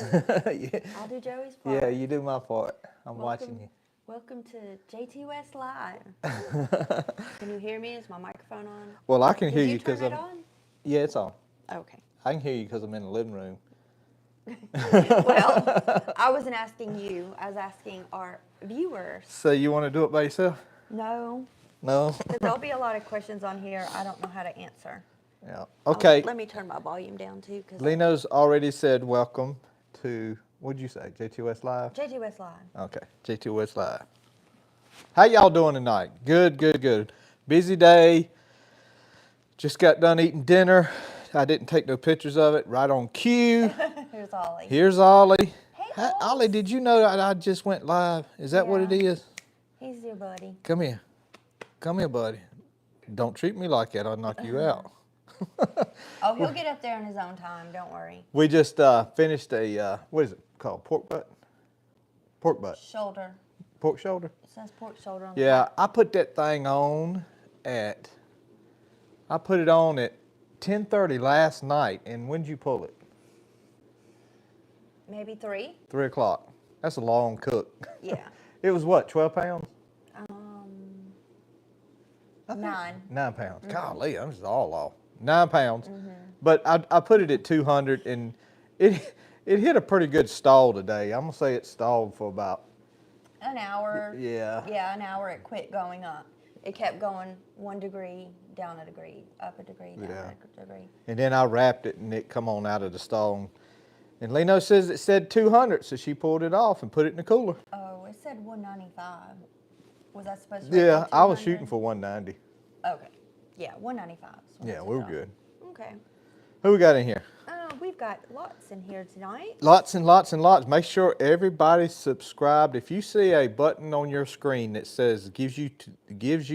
Yeah. I'll do Joey's part. Yeah, you do my part. I'm watching you. Welcome to Jtwes Live. Can you hear me? Is my microphone on? Well, I can hear Did you you turn because it I'm. on? Yeah, it's on. Okay. I can hear you because I'm in the living room. Well, I wasn't asking you. I was asking our viewers. So you want to do it by yourself? No. No. But there'll be a lot of questions on here I don't know how to answer. Yeah. Okay. Let me turn my volume down too. Leno's already said welcome to, what'd you say, Jtwes Live? Jtwes Live. Okay, Jtwes Live. How y'all doing tonight? Good, good, good. Busy day. Just got done eating dinner. I didn't take no pictures of it. Right on cue. Here's Ollie. Here's Ollie. Hey, Ollie, did you know that I just went live? Is that what it Yeah. is? He's your buddy. Come here. Come here, buddy. Don't treat me like that. I'll knock you out. Oh, he'll get up there in his own time. Don't worry. We just finished a, what is it called? Pork butt? Pork butt. Shoulder. Pork shoulder? It says pork shoulder on the Yeah, top. I put that thing on at, I put it on at 10:30 last night. And when did you pull it? Maybe 3? 3 o'clock. That's a long cook. Yeah. It was what, 12 pounds? 9. 9 pounds. Golly, I'm just all off. 9 pounds. But I put it at 200 and it hit a pretty good stall today. I'm going to say it stalled for about An hour. Yeah. Yeah, an hour it quit going up. It kept going 1 degree, down a degree, up a degree, down a degree. And then I wrapped it and it come on out of the stall. And Leno says it said 200, so she pulled it off and put it in the cooler. Oh, it said 195. Was that supposed to Yeah, be I was 200? shooting for 190. Okay. Yeah, 195. Yeah, we were good. Okay. Who we got in here? We've got lots in here tonight. Lots and lots and lots. Make sure everybody's subscribed. If you see a button on your screen that says gives you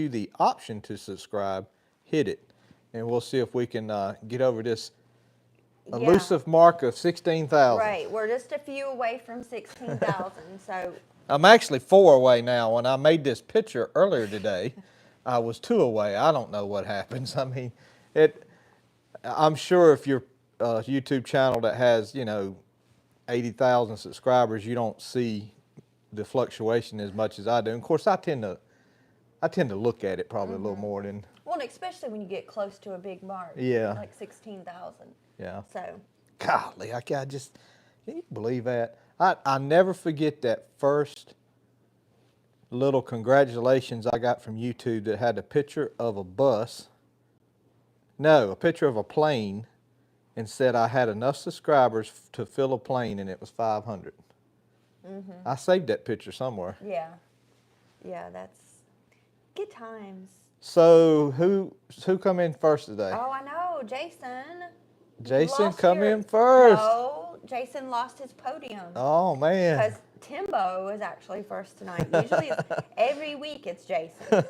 the option to subscribe, hit it, and we'll see if we can get over this elusive mark of 16,000. Right, we're just a few away from 16,000. So I'm actually 4 away now. When I made this picture earlier today, I was 2 away. I don't know what happens. I mean, I'm sure if you're YouTube channel that has 80,000 subscribers, you don't see the fluctuation as much as I do. And of course, I tend to look at it probably a little more than. well, and especially when you get close to a big mark. Yeah. Like 16,000. Yeah. So. Golly, I just can you believe that? I never forget that first little congratulations I got from YouTube that had a picture of a bus. No, a picture of a plane. And said I had enough subscribers to fill a plane, and it was 500. I saved that picture somewhere. Yeah. Yeah, that's good times. So who come in first today? Oh, I know, Jason. Jason, Lost come your- in first. No, Jason lost his podium. Oh man. Because Timbo is actually first tonight. Usually, every week it's Jason.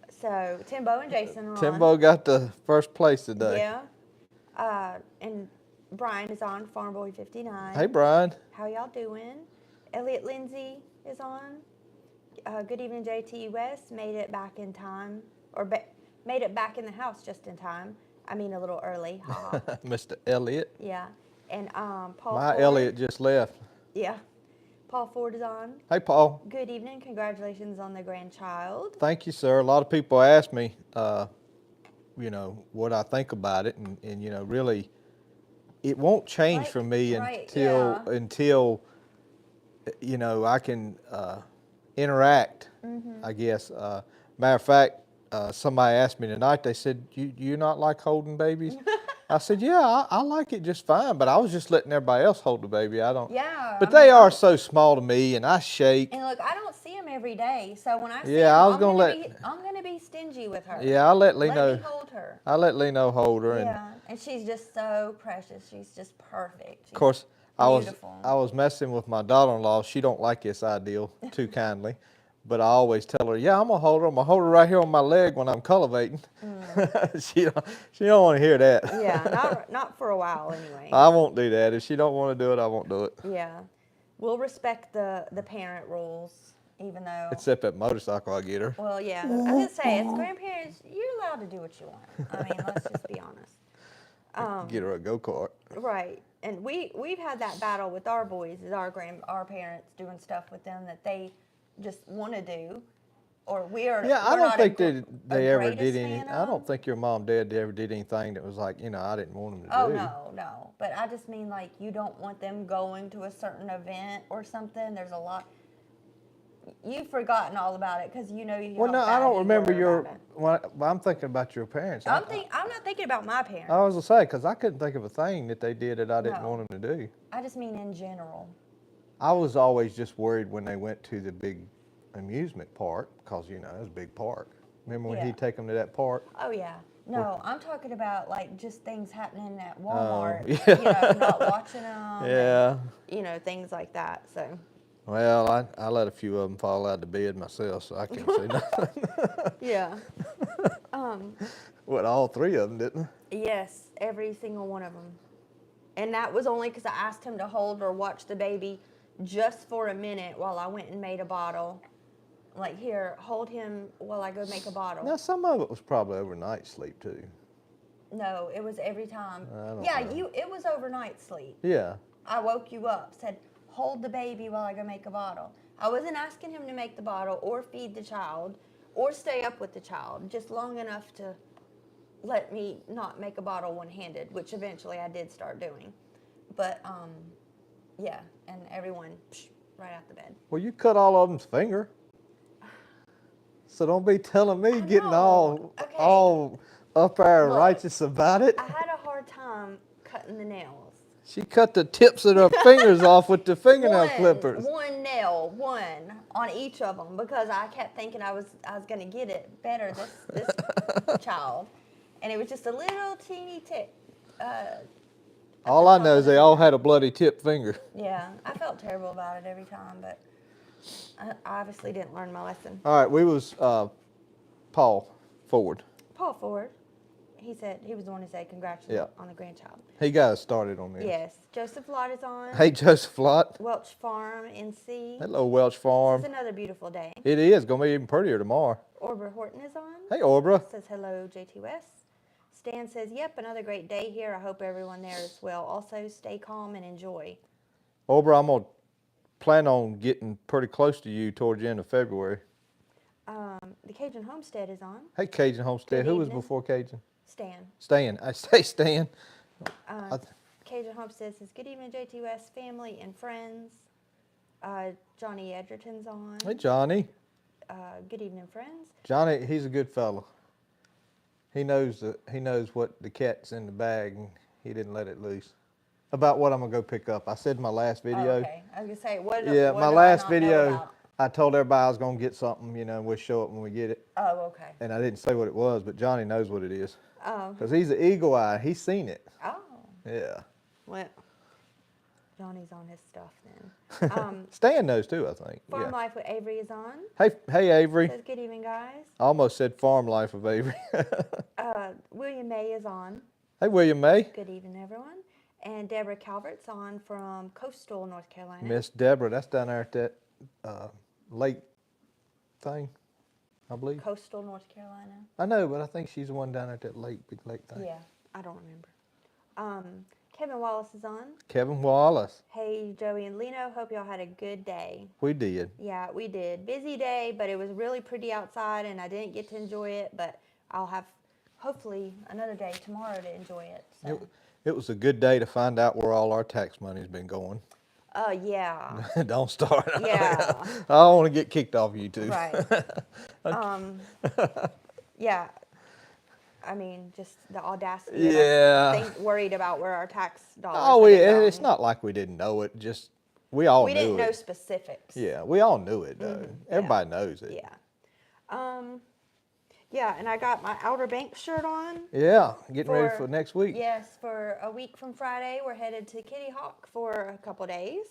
So Timbo and Jason are Timbo on. got the first place today. Yeah. And Brian is on, Farm Boy 59. Hey Brian. How y'all doing? Elliot Lindsay is on. Good evening, JT West. Made it back in time, or made it back in the house just in time. I mean, a little early. Ha. Mr. Elliot. Yeah. And Paul. My Ford. Elliot just left. Yeah. Paul Ford is on. Hey Paul. Good evening. Congratulations on the grandchild. Thank you, sir. A lot of people ask me, what I think about it, and really, it won't change for me until I can interact. I guess. Matter of fact, somebody asked me tonight. They said, "You not like holding babies?" I said, "Yeah, I like it just fine, but I was just letting everybody else hold the baby. I don't." Yeah. But they are so small to me, and I shake. And look, I don't see him every day, so when I see Yeah, him, I was gonna I'm gonna be stingy with her. Yeah, I let Let Leno. me hold her. I let Leno hold her, and Yeah, and she's just so precious. She's just perfect. She's of course, beautiful. I was messing with my daughter-in-law. She don't like this ideal too kindly, but I always tell her, "Yeah, I'm gonna hold her. I'm gonna hold her right here on my leg when I'm cultivating." She don't want to hear that. Yeah, not for a while anyway. I won't do that. If she don't want to do it, I won't do it. Yeah, we'll respect the parent rules, even though. Except that motorcycle I get her. Well, yeah, I was gonna say as grandparents, you're allowed to do what you want. I mean, let's just be honest. Get her a go-kart. Right. And we've had that battle with our boys, is our parents doing stuff with them that they just want to do, or Yeah, we're I don't not think a they ever greatest did any. fan I don't of. think your mom, dad ever did anything that was like, I didn't want them to Oh do. no. But I just mean like you don't want them going to a certain event or something. There's a lot. You've forgotten all about it because you know you. Well, no, I don't remember I'm thinking about your parents. I'm not thinking about my parents. I was gonna say because I couldn't think of a thing that they did that I didn't No. want them to do. I just mean in general. I was always just worried when they went to the big amusement park because it was a big park. Remember when Yeah. he'd take them to that park? Oh yeah. No, I'm talking about like just things happening at Walmart. Yeah. Not watching them. Yeah. And, things like that. So. Well, I let a few of them fall out of bed myself, so I can't say nothing. Yeah. What, all three of them, didn't they? Yes, every single one of them. And that was only because I asked him to hold or watch the baby just for a minute while I went and made a bottle. Like, here, hold him while I go make a bottle. Now, some of it was probably overnight sleep, too. No, it was every time. I don't Yeah, know. it was overnight sleep. Yeah. I woke you up, said, hold the baby while I go make a bottle. I wasn't asking him to make the bottle or feed the child or stay up with the child, just long enough to let me not make a bottle one-handed, which eventually I did start doing. But, yeah, and everyone, right out the bed. Well, you cut all of them's finger. So don't be telling me getting know. Okay. all up there Look, righteous about it. I had a hard time cutting the nails. She cut the tips of her fingers off with the fingernail clippers. One nail, one on each of them, because I kept thinking I was going to get it better this child, and it was just a little teeny tip. All I know is they all had a bloody tip finger. Yeah, I felt terrible about it every time, but I obviously didn't learn my lesson. All right, we was Paul Ford. Paul Ford, he said he was the one who said congratulations on the grandchild. He got us started on this. Yes, Joseph Lott is on. Hey, Joseph Lott. Welch Farm, NC. Hello, Welch Farm. It's another beautiful day. It is going to be even prettier tomorrow. Orbra Horton is on. Hey, Orbra. Says hello, Jtwes. Stan says, yep, another great day here. I hope everyone there is well. Also, stay calm and enjoy. Orbra, I'm going to plan on getting pretty close to you towards the end of February. The Cajun Homestead is on. Hey, Cajun Homestead. Good Who was evening. before Cajun? Stan. Stan. I say Stan. Cajun Homestead says, good evening, Jtwes family and friends. Johnny Edgerton's on. Hey, Johnny. Good evening, friends. Johnny, he's a good fella. He knows what the cat's in the bag, and he didn't let it loose. About what I'm gonna go pick up. I said in my last video. Oh, okay. I was gonna say what. Yeah, what my do last I not know video, about? I told everybody I was gonna get something, and we'll show it when we get it. Oh, okay. And I didn't say what it was, but Johnny knows what it is. Oh. Because he's an eagle eye. He's seen it. Oh. Yeah. Well, Johnny's on his stuff then. Stan knows too, I think. Farm Yeah. Life with Avery is on. Hey, Avery. Says good evening, guys. I almost said Farm Life of Avery. William May is on. Hey, William May. Good evening, everyone. And Deborah Calvert's on from Coastal, North Carolina. Miss Deborah, that's down there at that lake thing, I believe. Coastal, North Carolina. I know, but I think she's the one down at that big lake thing. Yeah, I don't remember. Kevin Wallace is on. Kevin Wallace. Hey, Joey and Lino. Hope y'all had a good day. We did. Yeah, we did. Busy day, but it was really pretty outside, and I didn't get to enjoy it. But I'll have, hopefully, another day tomorrow to enjoy it. So. It was a good day to find out where all our tax money's been going. Yeah. Don't start. Yeah. I don't want to get kicked off YouTube. Right. Yeah. I mean, just the audacity. Yeah. Of us worried about where our tax dollars. Oh, have been it's going. not like we didn't know it. Just we all knew it. We didn't know specifics. Yeah, we all knew it though. Everybody knows it. Yeah. Yeah, and I got my Outer Banks shirt on. Yeah, getting ready for next week. Yes, for a week from Friday, we're headed to Kitty Hawk for a couple days.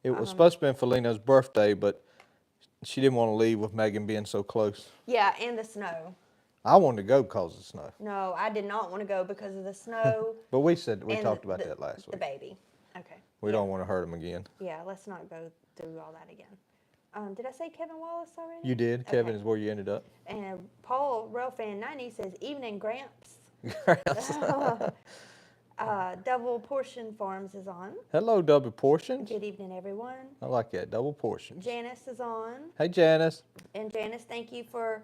It was supposed to be Felina's birthday, but she didn't want to leave with Megan being so close. Yeah, and the snow. I wanted to go because of the snow. No, I did not want to go because of the snow. But we talked about that last week. The baby. Okay. We don't want to hurt him again. Yeah, let's not go through all that again. Did I say Kevin Wallace already? You did. Okay. Kevin is where you ended up. And Paul Railfan 90 says, evening, Gramps. Double Portion Farms is on. Hello, double portions. Good evening, everyone. I like that, double portions. Janice is on. Hey, Janice. And Janice, thank you for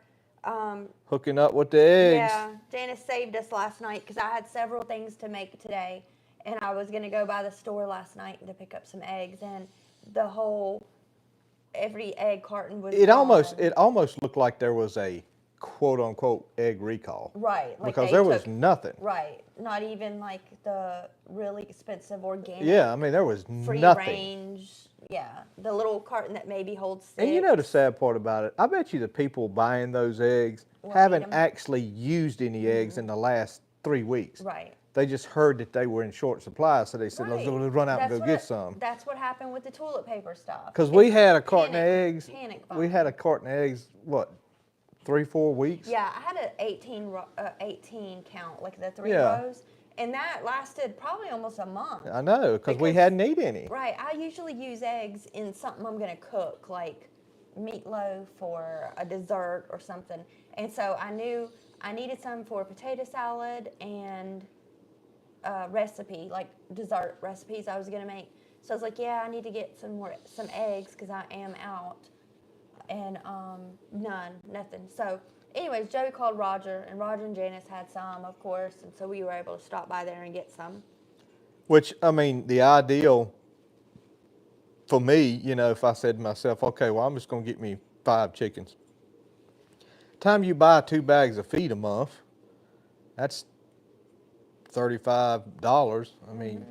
Hooking up with the eggs. yeah, Janice saved us last night because I had several things to make today, and I was gonna go by the store last night to pick up some eggs, and every egg carton was It almost gone. looked like there was a quote unquote egg recall. Right, like Because they there was took- nothing. Right, not even like the really expensive organic. Yeah, I mean there was free nothing. range. Yeah, the little carton that maybe holds 6. And you know the sad part about it, I bet you the people buying those eggs Won't haven't eat 'em. actually used any eggs in the last 3 weeks. Right. They just heard that they were in short supply, so they said, Right. let's run out and That's go get what- some. That's what happened with the toilet paper stuff. Because we It's had a carton of panic- eggs. Panic We had a carton of eggs, what, 3-4 weeks? Yeah, I had an 18 count, like the 3 Yeah. rows, and that lasted probably almost a month. I know, because we Because- hadn't eaten any. Right. I usually use eggs in something I'm gonna cook, like meatloaf or a dessert or something. And so I knew I needed some for a potato salad and a recipe, like dessert recipes I was gonna make. So I was like, yeah, I need to get some eggs because I am out. And nothing. So anyways, Joey called Roger, and Roger and Janice had some, of course, and so we were able to stop by there and get some. Which, I mean, the ideal for me, you know, if I said to myself, okay, well, I'm just going to get me 5 chickens. Time you buy 2 bags of feed a month, that's $35. I mean,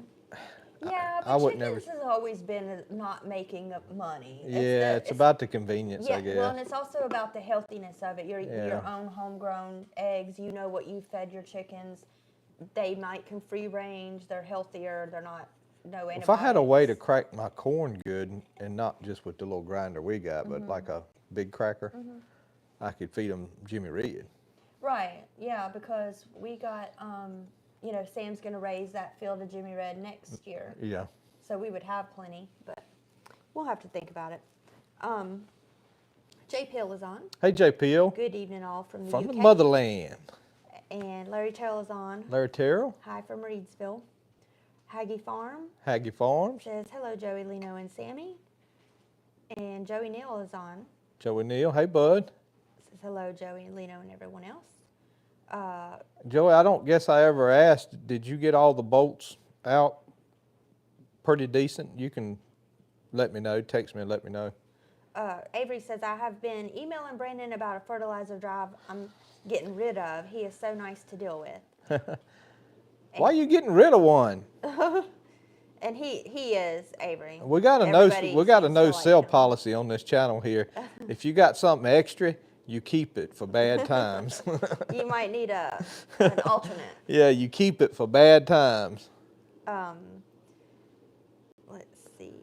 Yeah, I but would never- chickens has always been not making money. yeah, it's about the convenience, yeah, I guess. well, and it's also about the healthiness of it. Your Yeah. own homegrown eggs. You know what you fed your chickens. They might can free range. They're healthier. They're not no antibiotics. If I had a way to crack my corn good, and not just with the little grinder we got, but like a big cracker, I could feed them Jimmy Reed. Right. Yeah, because we got Sam's gonna raise that field of Jimmy Red next year. Yeah. So we would have plenty, but we'll have to think about it. Jay Pill is on. Hey, JPL, Good evening, all from the from UK. the motherland. And Larry Terrell is on. Larry Terrell, Hi from Reedsville. Haggy Farm Haggy Farms, says hello, Joey, Lino, and Sammy. And Joey Neal is on. Joey Neal, hey, bud. Says hello, Joey, Lino, and everyone else. Joey, I don't guess I ever asked, did you get all the bolts out pretty decent? You can let me know, text me and let me know. Avery says, I have been emailing Brandon about a fertilizer drive I'm getting rid of. He is so nice to deal with. Why are you getting rid of one? And he is, Avery. We got a Everybody no seems to like sell him. policy on this channel here. If you got something extra, you keep it for bad times. You might need an alternate. Yeah, you keep it for bad times. Let's see.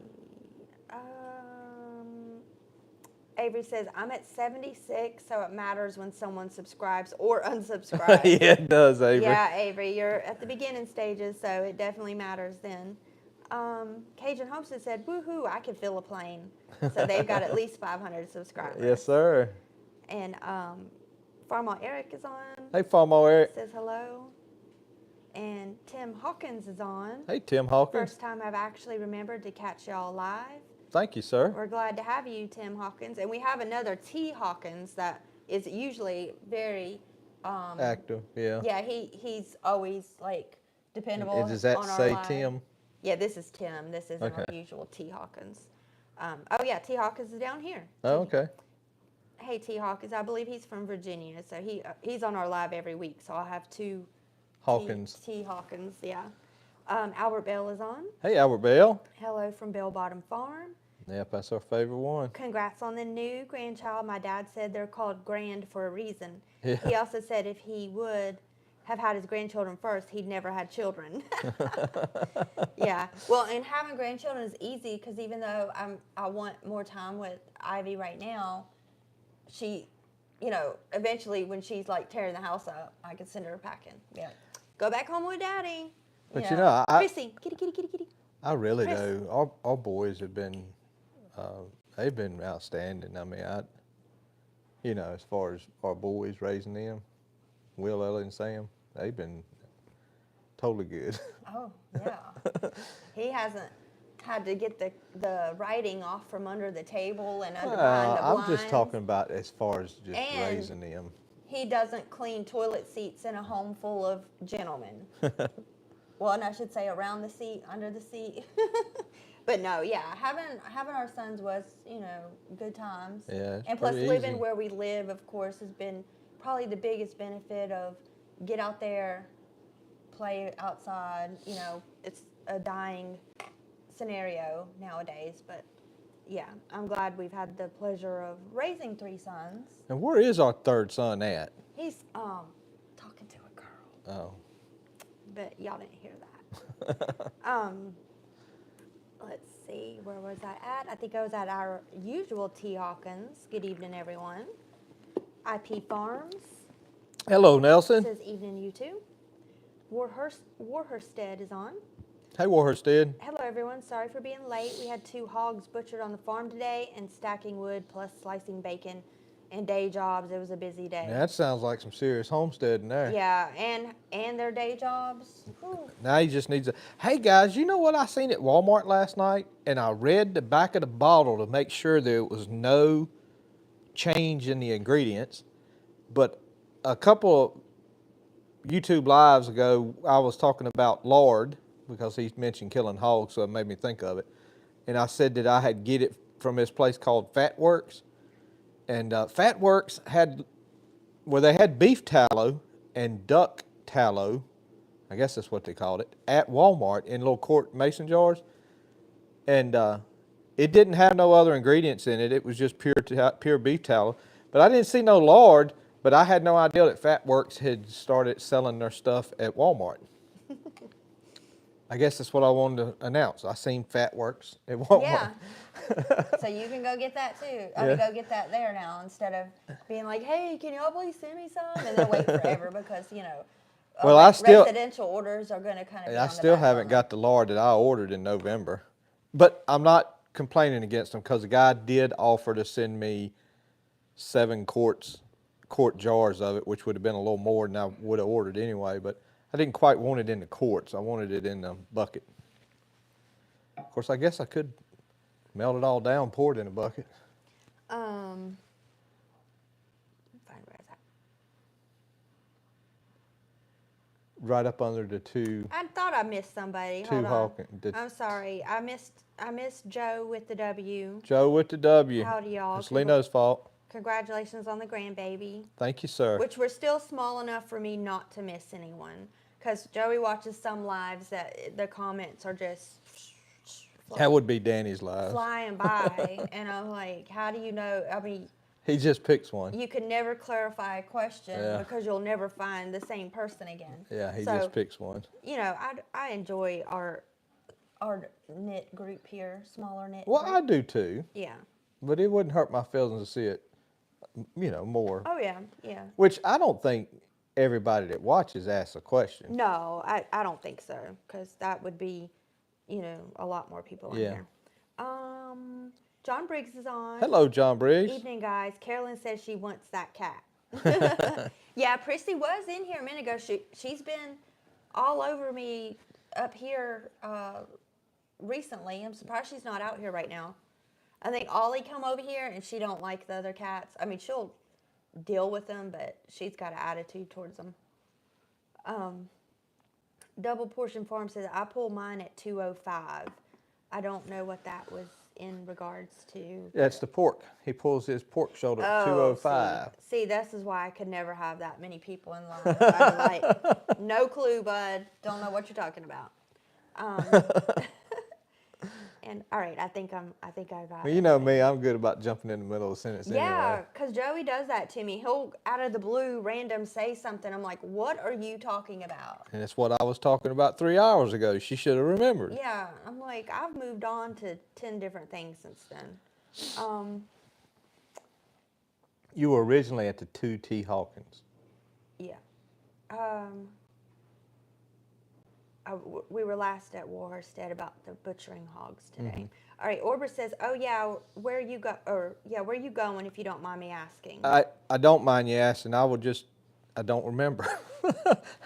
Avery says, I'm at 76, so it matters when someone subscribes or unsubscribes. Yeah, it does, Avery. Yeah, Avery, you're at the beginning stages, so it definitely matters then. Cajun Homestead said, woohoo, I can fill a plane. So they've got at least 500 subscribers. Yes, sir. And Farmall Eric is on. Hey, Farmo Eric. Says hello. And Tim Hawkins is on. Hey, Tim Hawkins. First time I've actually remembered to catch y'all live. Thank you, sir. We're glad to have you, Tim Hawkins. And we have another T. Hawkins that is usually very Active, yeah. Yeah, he's always like dependable. And does that on our say live. Tim? Yeah, this is Tim. This isn't our Okay. usual T. Hawkins. Oh yeah, T. Hawkins is down here. Oh, okay. Hey, T. Hawkins. I believe he's from Virginia, so he's on our live every week. So I'll have 2 Hawkins. T. Hawkins, yeah. Albert Bell is on. Hey, Albert Bell. Hello from Bell Bottom Farm. Yep, that's our favorite one. Congrats on the new grandchild. My dad said they're called grand for a reason. Yeah. He also said if he would have had his grandchildren first, he'd never had children. Yeah. Well, and having grandchildren is easy because even though I want more time with Ivy right now, she, eventually when she's like tearing the house up, I can send her packing. Yeah. Go back home with Daddy. But Chrissy, kitty, kitty, kitty, kitty. I really Chris. do. Our boys have been, they've been outstanding. I mean, as far as our boys raising them, Will, Ellie, and Sam, they've been totally good. Oh, yeah. He hasn't had to get the writing off from under the table and under behind the I'm blinds. just talking about as far as just And raising them. he doesn't clean toilet seats in a home full of gentlemen. Well, and I should say around the seat, under the seat. But no, yeah, having our sons was, good times. Yeah, it's and plus pretty living easy. where we live, of course, has been probably the biggest benefit of get out there, play outside. It's a dying scenario nowadays, but yeah, I'm glad we've had the pleasure of raising 3 sons. And where is our third son at? He's talking to a girl. Oh. But y'all didn't hear that. Let's see, where was I at? I think I was at our usual T. Hawkins. Good evening, everyone. IP Farms. Hello, Nelson. Says evening, you two. Warherstead is on. Hey, Warherstead. Hello, everyone. Sorry for being late. We had 2 hogs butchered on the farm today and stacking wood plus slicing bacon and day jobs. It was a busy day. Now, that sounds like some serious homesteading there. Yeah, and their day jobs. Whew. Now he just needs a... Hey, guys, you know what I seen at Walmart last night? And I read the back of the bottle to make sure there was no change in the ingredients. But a couple of YouTube lives ago, I was talking about lard, because he mentioned killing hogs, so it made me think of it. And I said that I had get it from this place called Fat Works. And Fat Works had, they had beef tallow and duck tallow, I guess that's what they called it, at Walmart in little quart mason jars. And it didn't have no other ingredients in it. It was just pure beef tallow. But I didn't see no lard, but I had no idea that Fat Works had started selling their stuff at Walmart. I guess that's what I wanted to announce. I seen Fat Works at Walmart. Yeah. So you can go get that too. I mean, go get that there now instead of being like, hey, can y'all please send me some? And then wait forever because, Well, I still, residential orders are going to kind of be I on the still back haven't burner. got the lard that I ordered in November. But I'm not complaining against them because the guy did offer to send me 7 quart jars of it, which would have been a little more than I would have ordered anyway. But I didn't quite want it in the quarts. I wanted it in the bucket. Of course, I guess I could melt it all down, pour it in a bucket. Find where it's at. Right up under the 2. I thought I missed somebody. Two Hold on. Hawkins. I'm sorry. I missed Joe with the W. Joe with the W. Howdy, y'all. It's Leno's fault. Congratulations on the grandbaby. Thank you, sir. Which we're still small enough for me not to miss anyone. Because Joey watches some lives that the comments are just That would be Danny's live. flying by. And I'm like, how do you know? I mean, He just picks one. you can never clarify a question Yeah. because you'll never find the same person again. Yeah, he So, just picks one. I enjoy our knit group here, smaller knit Well, group. I do too, Yeah. but it wouldn't hurt my feelings to see it, more. Oh, yeah, yeah. Which I don't think everybody that watches asks a question. No, I don't think so, because that would be, a lot more people on Yeah. here. John Briggs is on. Hello, John Briggs. Evening, guys. Carolyn says she wants that cat. Yeah, Prissy was in here a minute ago. She's been all over me up here recently. I'm surprised she's not out here right now. I think Ollie come over here and she don't like the other cats. I mean, she'll deal with them, but she's got an attitude towards them. Double Portion Farm says, I pull mine at 205. I don't know what that was in regards to. That's the pork. He pulls his pork shoulder at 205. See, this is why I could never have that many people in line. I'm like, no clue, bud. Don't know what you're talking about. And all right, I think I got Well, it. you know me, I'm good about jumping in the middle of a sentence Yeah, anyway. because Joey does that to me. He'll, out of the blue, random say something. I'm like, what are you talking about? And it's what I was talking about 3 hours ago. She should have remembered. Yeah, I'm like, I've moved on to 10 different things since then. You were originally at the 2T Hawkins. Yeah. We were last at Warstead about the butchering hogs today. Mm-hmm. All right, Orber says, "Oh yeah, where are you going if you don't mind me asking?" I don't mind you asking. I will just I don't remember.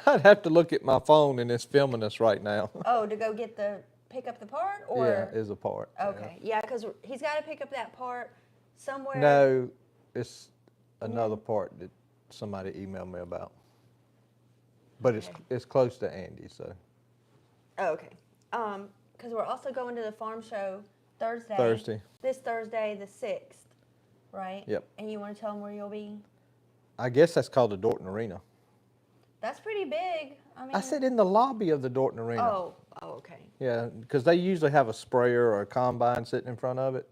I'd have to look at my phone, and it's filming us right now. Oh, to go pick up the part, or Yeah, is a part. okay, yeah, because he's got to pick up that part somewhere. No, it's another part that somebody emailed me about. But Okay. it's close to Andy, so. Oh, okay. Because we're also going to the farm show Thursday. This Thursday, the 6th, right? Yep. And you want to tell them where you'll be? I guess that's called the Dorton Arena. That's pretty big. I mean. I said in the lobby of the Dorton Arena. Oh, okay. Yeah, because they usually have a sprayer or a combine sitting in front of it,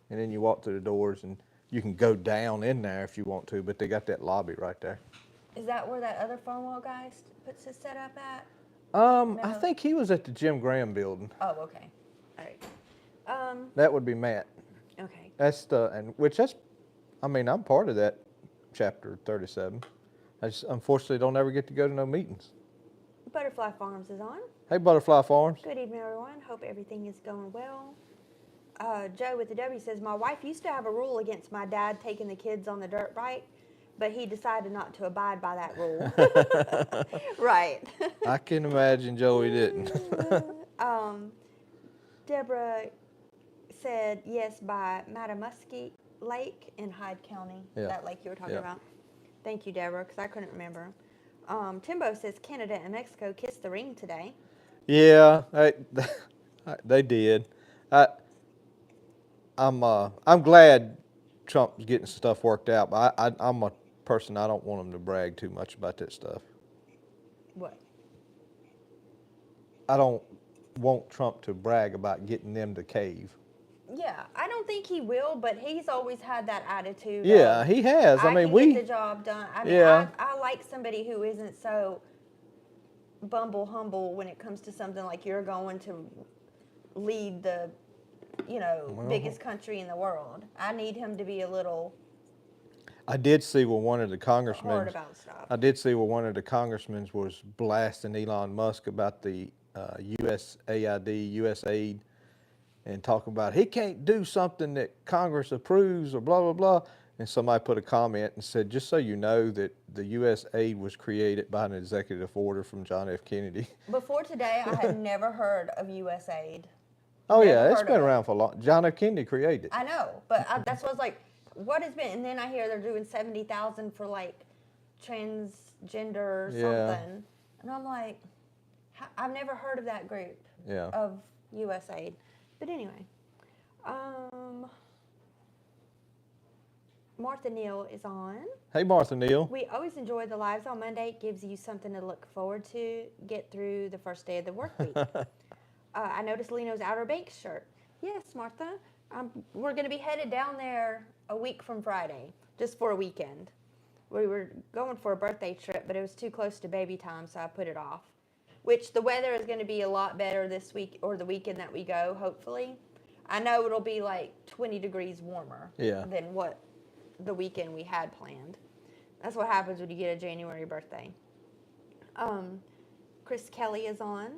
and then you walk through the doors, and you can go down in there if you want to, but they got that lobby right there. Is that where that other Farmwell guy puts his setup at? I think he was at the Jim Graham building. Oh, okay. All right. That would be Matt. Okay. I'm part of that chapter 37. I just unfortunately don't ever get to go to no meetings. Butterfly Farms is on. Hey, Butterfly Farms. Good evening, everyone. Hope everything is going well. Joe with the W says, my wife used to have a rule against my dad taking the kids on the dirt bike, but he decided not to abide by that rule. Right. I can imagine Joey didn't. Deborah said yes by Matamuskie Lake in Hyde County. Yeah. That lake you were talking about. Thank you, Deborah, because I couldn't remember. Timbo says Canada and Mexico kissed the ring today. Yeah, they did. I'm glad Trump's getting stuff worked out, but I'm a person, I don't want him to brag too much about that stuff. What? I don't want Trump to brag about getting them to cave. Yeah, I don't think he will, but he's always had that attitude. Yeah, he has. I mean, can get the job done. I mean, yeah. I like somebody who isn't so bumble humble when it comes to something like you're going to lead the, biggest country in the world. I need him to be a little. I did see where one of the congressmen. Hard about stuff. I did see where one of the congressmen was blasting Elon Musk about the USAID, and talking about he can't do something that Congress approves or blah, blah, blah. And somebody put a comment and said, just so you know that the U.S. aid was created by an executive order from John F. Kennedy. Before today, I had never heard of USAID. Oh, yeah, it's been around for a long. John F. Kennedy created it. I know, but that's what I was like, what has been? And then I hear they're doing $70,000 for like transgender something. And I'm like, I've never heard of that group of USAID. But anyway, Martha Neal is on. Hey, Martha Neal. We always enjoy the lives on Monday. It gives you something to look forward to, get through the first day of the work week. I noticed Leno's Outer Banks shirt. Yes, Martha. We're going to be headed down there a week from Friday, just for a weekend. We were going for a birthday trip, but it was too close to baby time, so I put it off. Which the weather is going to be a lot better this week or the weekend that we go, hopefully. I know it'll be like 20 degrees warmer than what the weekend we had planned. That's what happens when you get a January birthday. Chris Kelly is on.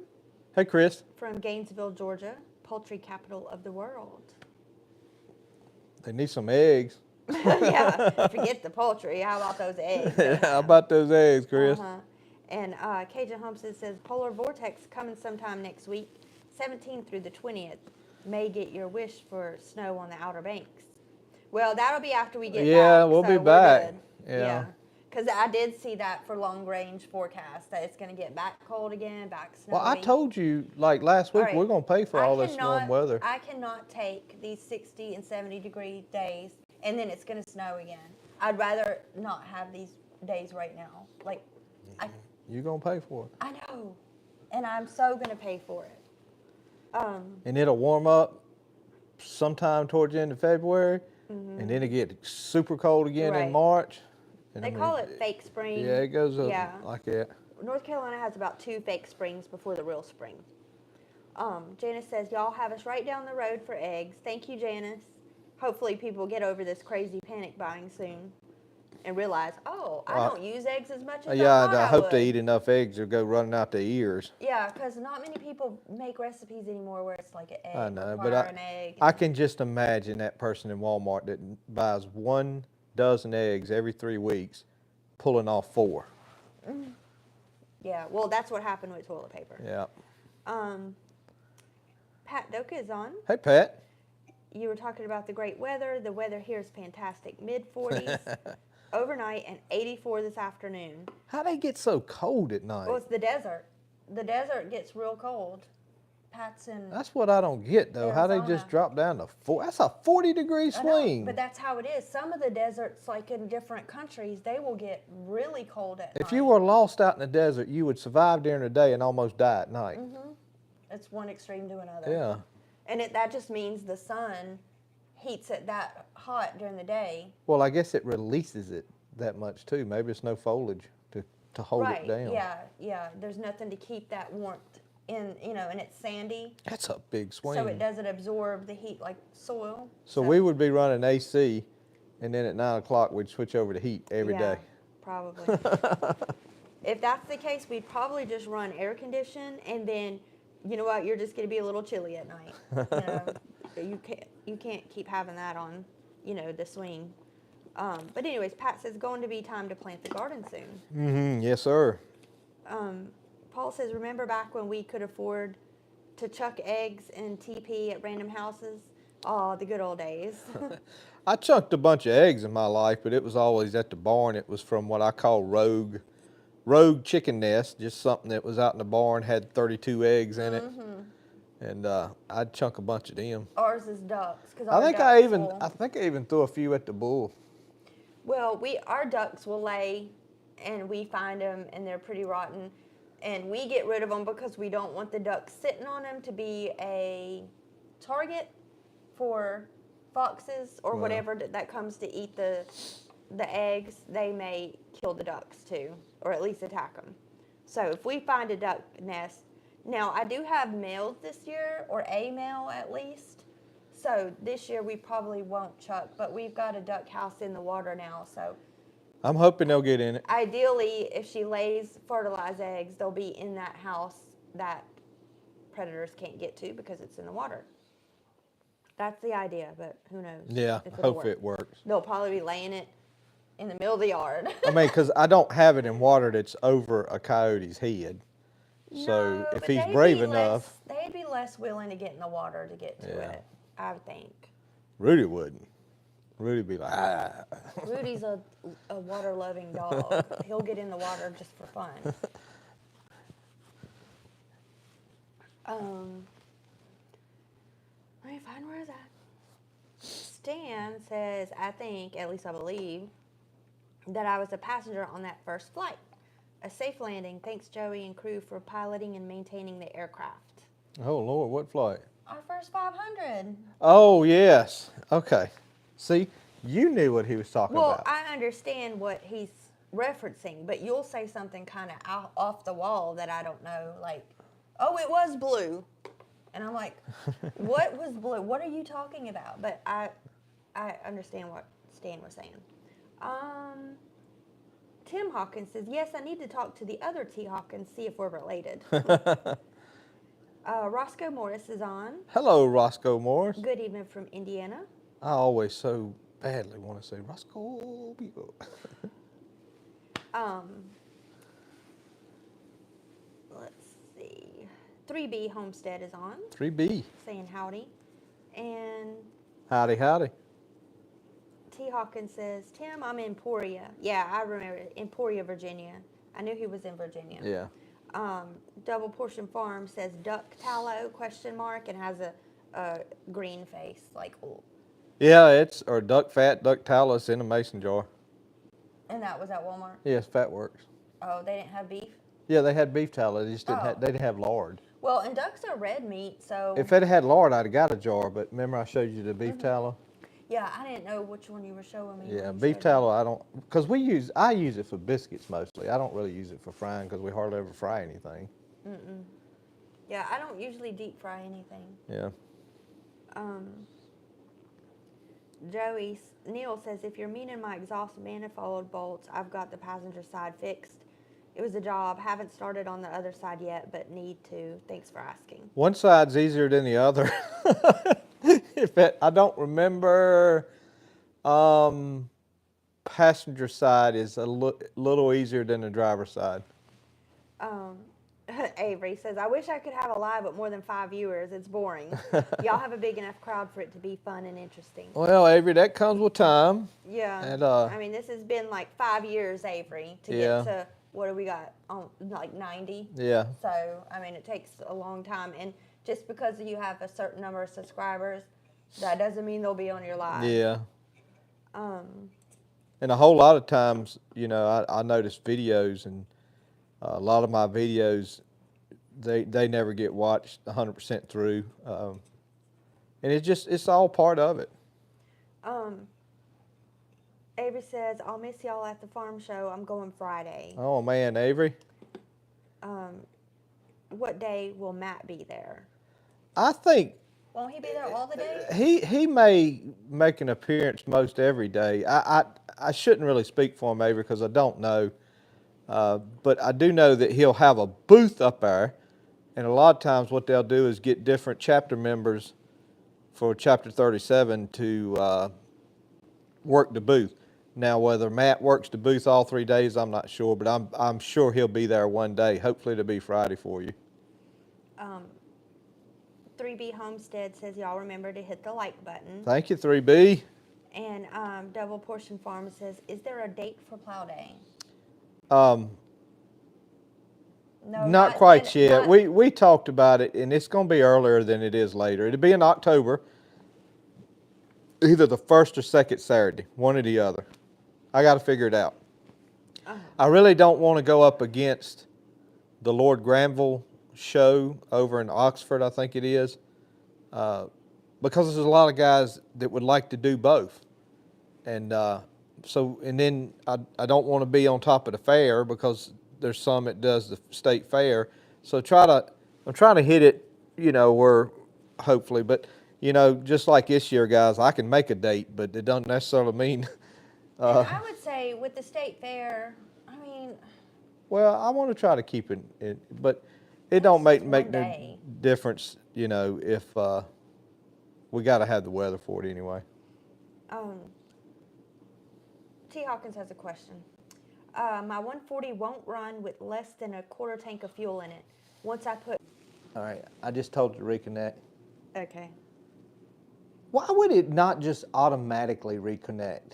Hey, Chris. From Gainesville, Georgia, poultry capital of the world. They need some eggs. Yeah, forget the poultry. How about those eggs? How about those eggs, Chris? And Cajun Homestead says, polar vortex coming sometime next week, 17th through the 20th. May get your wish for snow on the Outer Banks. Well, that'll be after we get back. Yeah, we'll be back. Yeah. Because I did see that for long range forecast, that it's going to get back cold again, back snowy. Well, I told you, like last week, we're going to pay for all this warm weather. I cannot take these 60 and 70 degree days, and then it's going to snow again. I'd rather not have these days right now. You're going to pay for it. I know. And I'm so going to pay for it. And it'll warm up sometime towards the end of February, and then it gets super cold again in March. They call it fake spring. Yeah, it goes up like that. North Carolina has about 2 fake springs before the real spring. Janice says, y'all have us right down the road for eggs. Thank you, Janice. Hopefully people get over this crazy panic buying soon and realize, I don't use eggs as much as I thought I hope would. they eat enough eggs or go running out their ears. Yeah, because not many people make recipes anymore where it's like an egg. I know, but an egg. I can just imagine that person in Walmart that buys 1 dozen eggs every 3 weeks, pulling off 4. Yeah, well, that's what happened with toilet paper. Yeah. Pat Doka is on. Hey, Pat. You were talking about the great weather. The weather here is fantastic. Mid-40s overnight and 84 this afternoon. How they get so cold at night? Well, it's the desert. The desert gets real cold. Pat's in That's what I don't get, though. How they just Arizona. drop down to 4. That's a 40-degree I know, swing. but that's how it is. Some of the deserts, like in different countries, they will get really cold at night. If you were lost out in the desert, you would survive during the day and almost die at night. It's one extreme to another. Yeah. And that just means the sun heats it that hot during the day. Well, I guess it releases it that much, too. Maybe it's no foliage to hold Right, it down. yeah. There's nothing to keep that warmth in, and it's sandy. That's a big swing. So it doesn't absorb the heat like soil. So we would be running AC, and then at 9 o'clock we'd switch over to heat every yeah, day. Probably. If that's the case, we'd probably just run air condition, and then, you know what, you're just going to be a little chilly at night. You can't keep having that on, the swing. But anyways, Pat says going to be time to plant the garden soon. Yes, sir. Paul says, remember back when we could afford to chuck eggs and TP at random houses? Oh, the good old days. I chunked a bunch of eggs in my life, but it was always at the barn. It was from what I call rogue chicken nest, just something that was out in the barn, had 32 eggs in it. And I'd chunk a bunch of them. Ours is ducks. I think I even threw a few at the bull. Well, our ducks will lay, and we find them, and they're pretty rotten. And we get rid of them because we don't want the ducks sitting on them to be a target for foxes or whatever that comes to eat the eggs. They may kill the ducks too, or at least attack them. So if we find a duck nest, now I do have males this year, or a male at least. So this year we probably won't chuck, but we've got a duck house in the water now, so. I'm hoping they'll get in it. Ideally, if she lays fertilized eggs, they'll be in that house that predators can't get to because it's in the water. That's the idea, but who knows? Yeah, if it'll hope work. it works. They'll probably be laying it in the middle of the yard. I mean, because I don't have it in water that's over a coyote's head. So No, if but he's they'd brave be enough, they'd be less willing to get in the water to get to Yeah. it, I would think. Rudy wouldn't. Rudy'd be like, ah. Rudy's a water-loving dog. He'll get in the water just for fun. Let me find where is that. Stan says, I think, at least I believe, that I was a passenger on that first flight. A safe landing. Thanks, Joey and crew, for piloting and maintaining the aircraft. Oh, Lord, what flight? Our first 500. Oh, yes. Okay. See, you knew what he was talking Well, about. I understand what he's referencing, but you'll say something kind of off the wall that I don't know, like, oh, it was blue. And I'm like, what was blue? What are you talking about? But I understand what Stan was saying. Tim Hawkins says, yes, I need to talk to the other T. Hawkins, see if we're related. Roscoe Morris is on. Hello, Roscoe Morris. Good evening from Indiana. I always so badly want to say Roscoe. Let's see. 3B Homestead is on, 3B. saying howdy. And Howdy, howdy. T. Hawkins says, Tim, I'm in Emporia. Yeah, I remember it. Emporia, Virginia. I knew he was in Virginia. Yeah. Double Portion Farm says duck tallow, ? And has a green face, like, oh. Yeah, or duck fat, duck tallow. It's in a mason jar. And that was at Walmart? Yes, Fat Works. Oh, they didn't have beef? Yeah, they had beef tallow. They just they didn't have lard. Well, and ducks are red meat, so. If it had lard, I'd have got a jar. But remember, I showed you the beef tallow. Yeah, I didn't know which one you were showing me. Yeah, when you beef showed tallow. I don't, because I use it for biscuits mostly. I don't really use it for frying because we hardly ever fry anything. Yeah, I don't usually deep fry anything. Yeah. Neil says, if you're meaning my exhaust manifold bolts, I've got the passenger side fixed. It was a job. Haven't started on the other side yet, but need to. Thanks for asking. One side's easier than the other. I don't remember. passenger side is a little easier than the driver's side. Avery says, I wish I could have a live with more than 5 viewers. It's boring. Y'all have a big enough crowd for it to be fun and interesting. Well, Avery, that comes with time. Yeah. And, I mean, this has been like 5 years, Avery, to Yeah. get to, what do we got? Like 90? Yeah. So, I mean, it takes a long time. And just because you have a certain number of subscribers, that doesn't mean they'll be on your live. Yeah. Um, And a whole lot of times, you know, I notice videos, and a lot of my videos, they never get watched 100% through. And it's all part of it. Avery says, I'll miss y'all at the farm show. I'm going Friday. Oh, man, Avery. What day will Matt be there? I think Won't he be there all the days? he may make an appearance most every day. I shouldn't really speak for him, Avery, because I don't know. But I do know that he'll have a booth up there, and a lot of times what they'll do is get different chapter members for Chapter 37 to work the booth. Now, whether Matt works the booth all 3 days, I'm not sure, but I'm sure he'll be there one day. Hopefully it'll be Friday for you. 3B Homestead says y'all remember to hit the like button. Thank you, 3B. And Double Portion Farm says, is there a date for plow day? No, Not quite yet. We talked about it, and it's going to be earlier than it is later. It'll be in October, either the first or second Saturday, one or the other. I got to figure it out. I really don't want to go up against the Lord Granville show over in Oxford, I think it is, because there's a lot of guys that would like to do both. And and then I don't want to be on top of the fair, because there's some that does the state fair. So I'm trying to hit it, you know, where hopefully, but you know, just like this year, guys, I can make a date, but it doesn't necessarily mean. And I would say with the state fair, I mean. Well, I want to try to keep it, but it don't make no day. difference, you know, if we got to have the weather for it anyway. T. Hawkins has a question. My 140 won't run with less than a quarter tank of fuel in it. Once I put. All right, I just told you to reconnect. Okay. Why would it not just automatically reconnect?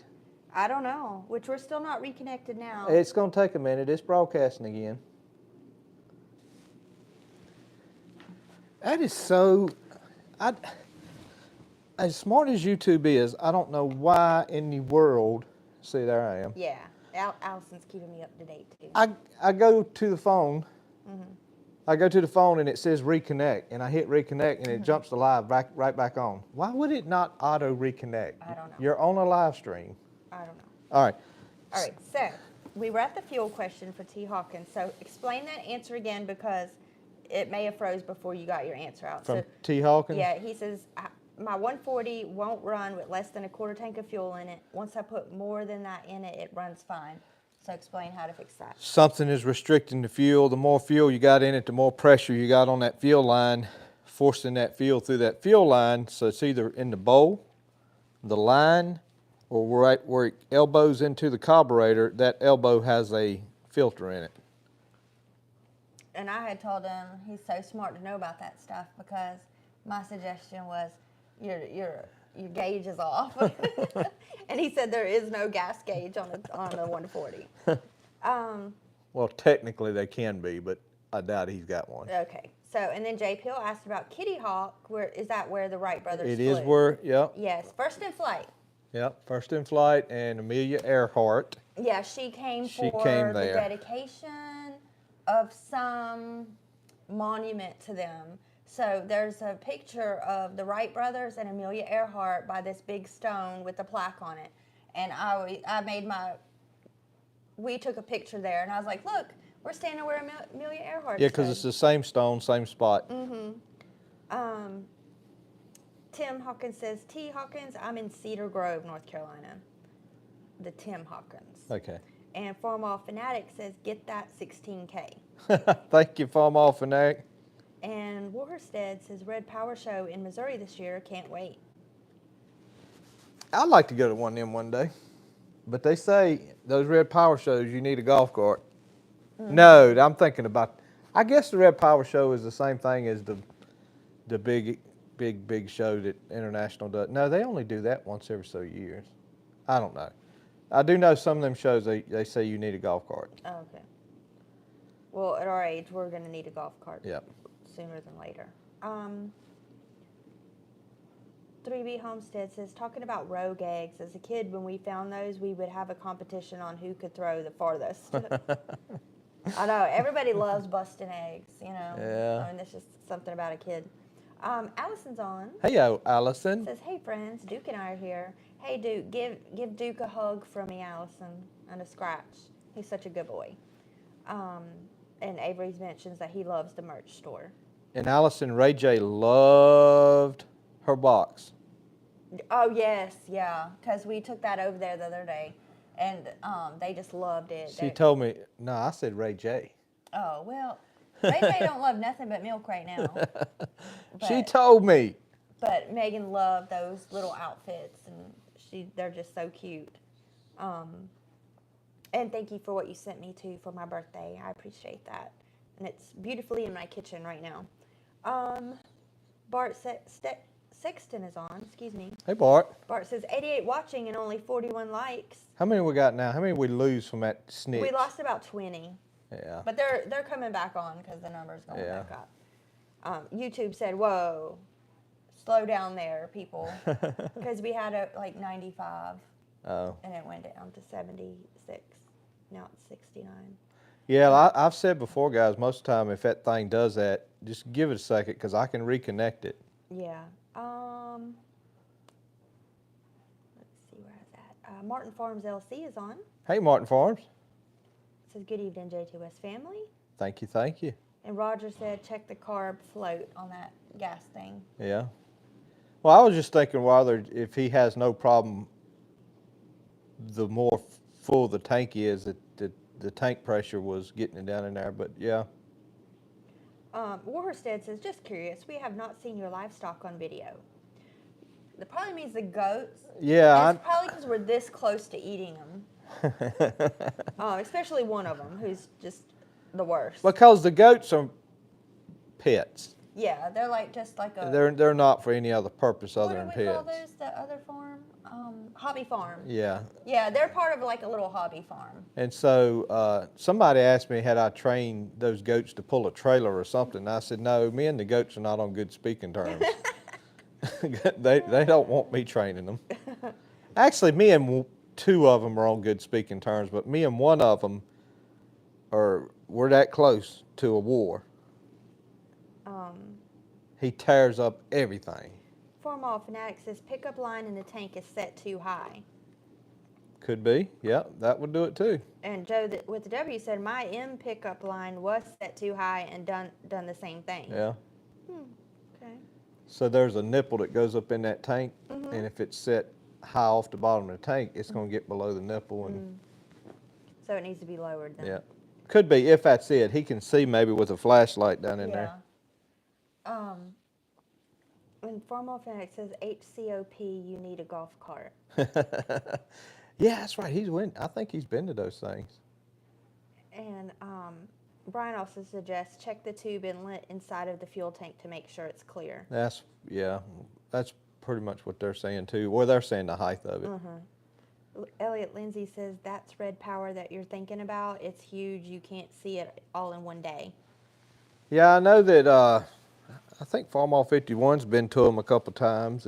I don't know, which we're still not reconnected now. It's going to take a minute. It's broadcasting again. That is so. As smart as YouTube is, I don't know why in the world. See, there I am. Yeah, Allison's keeping me up to date too. I go to the phone. I go to the phone and it says reconnect, and I hit reconnect, and it jumps the live right back on. Why would it not auto reconnect? I don't know. You're on a live stream. I don't know. All right. All right, so we were at the fuel question for T. Hawkins. So explain that answer again, because it may have froze before you got your answer out. From So T. Hawkins? yeah, he says, my 140 won't run with less than a quarter tank of fuel in it. Once I put more than that in it, it runs fine. So explain how to fix that. Something is restricting the fuel. The more fuel you got in it, the more pressure you got on that fuel line, forcing that fuel through that fuel line. So it's either in the bowl, the line, or right where it elbows into the carburetor. That elbow has a filter in it. And I had told him he's so smart to know about that stuff, because my suggestion was your gauge is off. And he said there is no gas gauge on a 140. Well, technically they can be, but I doubt he's got one. Okay. So, and then J. Peel asked about Kitty Hawk. Is that where the Wright brothers It flew? is where, yep. Yes, first in flight. Yep, first in flight, and Amelia Earhart. Yeah, she came She for came the there. dedication of some monument to them. So there's a picture of the Wright brothers and Amelia Earhart by this big stone with a plaque on it. And we took a picture there, and I was like, look, we're standing where Amelia Earhart Yeah, because it's the same stone, same spot. Tim Hawkins says, T. Hawkins, I'm in Cedar Grove, North Carolina. The Tim Hawkins. Okay. And Farmall Fanatic says, get that 16K. Thank you, Farmall Fanatic. And Warstead says, Red Power Show in Missouri this year. Can't wait. I'd like to go to one of them one day. But they say those red power shows, you need a golf cart. No, I'm thinking about. I guess the red power show is the same thing as the big show that International does. No, they only do that once every so years. I don't know. I do know some of them shows they say you need a golf cart. Oh, okay. Well, at our age, we're going to need a golf cart. Yep. Sooner than later. 3B Homestead says, talking about rogue eggs, as a kid, when we found those, we would have a competition on who could throw the farthest. I know, everybody loves busting eggs, you know. Yeah. I mean, that's just something about a kid. Allison's on. Hey, Allison. Says, hey, friends, Duke and I are here. Hey, Duke, give Duke a hug from me, Allison, and a scratch. He's such a good boy. And Avery mentions that he loves the merch store. And Allison, Ray J loved her box. Oh, yes, yeah, because we took that over there the other day, and they just loved it. She told me, no, I said Ray J. Oh, well, Ray J don't love nothing but milk right now. She told me. But Megan loved those little outfits, and they're just so cute. And thank you for what you sent me, too, for my birthday. I appreciate that. And it's beautifully in my kitchen right now. Bart Sexton is on, excuse me. Hey, Bart. Bart says, 88 watching and only 41 likes. How many we got now? How many we lose from that snitch? We lost about 20. Yeah. But they're coming back on because the number's going back up. YouTube said, whoa, slow down there, people. Because we had like 95. Oh. And it went down to 76. Now it's 69. Yeah, I've said before, guys, most of the time if that thing does that, just give it a second because I can reconnect it. Yeah. Let's see where I was at. Martin Farms LC is on. Hey, Martin Farms. It says, good evening, Jtwes family. Thank you, thank you. And Roger said, check the carb float on that gas thing. Yeah. Well, I was just thinking if he has no problem, the more full the tank is, that the tank pressure was getting it down in there, but yeah. Warstead says, just curious, we have not seen your livestock on video. That probably means the goats. Yeah. It's probably because we're this close to eating them. Especially one of them who's just the worst. Because the goats are pets. Yeah, they're just like a... They're not for any other purpose other than What do we call pets. those, the other farm? Hobby farm. Yeah. Yeah, they're part of like a little hobby farm. And so somebody asked me, had I trained those goats to pull a trailer or something? And I said, no, me and the goats are not on good speaking terms. they don't want me training them. Actually, me and two of them are on good speaking terms, but me and one of them we're that close to a war. He tears up everything. Formal Fanatic says pickup line in the tank is set too high. Could be. Yeah, that would do it too. And Joe with the W said my M pickup line was set too high and done the same thing. Yeah. Okay. So there's a nipple that goes up in that tank, and if it's set high off the bottom of the tank, it's going to get below the nipple. And So it needs to be lowered then. yeah. Could be, if that's it. He can see maybe with a flashlight down in there. And Formal Fanatic says HCOP, you need a golf cart. Yeah, that's right. I think he's been to those things. And Brian also suggests check the tube inlet inside of the fuel tank to make sure it's clear. That's pretty much what they're saying too. Well, they're saying the height of it. Elliot Lindsay says that's red power that you're thinking about. It's huge. You can't see it all in one day. Yeah, I know that. I think Farmall 51's been to them a couple times,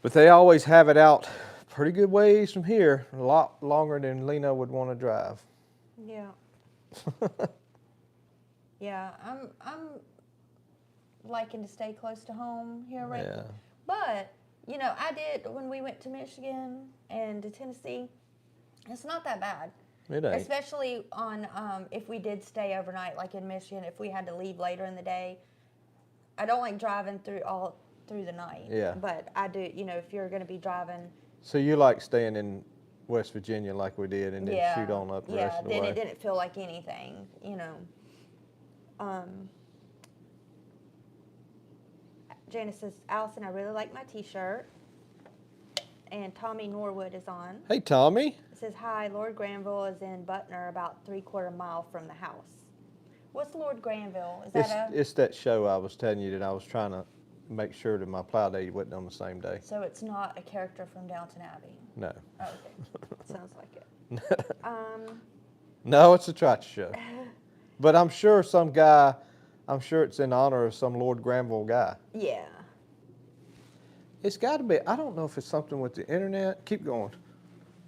but they always have it out pretty good ways from here, a lot longer than Lena would want to drive. Yeah. Yeah, I'm liking to stay close to home here right now. But, you know, I did when we went to Michigan and to Tennessee. It's not that bad. It ain't. Especially on if we did stay overnight, like in Michigan, if we had to leave later in the day. I don't like driving through the night. Yeah. But I do, you know, if you're going to be driving. So you like staying in West Virginia like we did and then shoot on up the rest of the way? Yeah, then it didn't feel like anything, you know. Janice says, Allison, I really like my t-shirt. And Tommy Norwood is on. Hey, Tommy. It says, hi, Lord Granville is in Butner, about 3/4 mile from the house. What's Lord Granville? Is that It's that show I was telling you that I was trying to make sure that my plow day wasn't on the same day. So it's not a character from Downton Abbey? No. Oh, okay. Sounds like it. No, it's a tractor show. But I'm sure it's in honor of some Lord Granville guy. Yeah. It's got to be. I don't know if it's something with the internet. Keep going.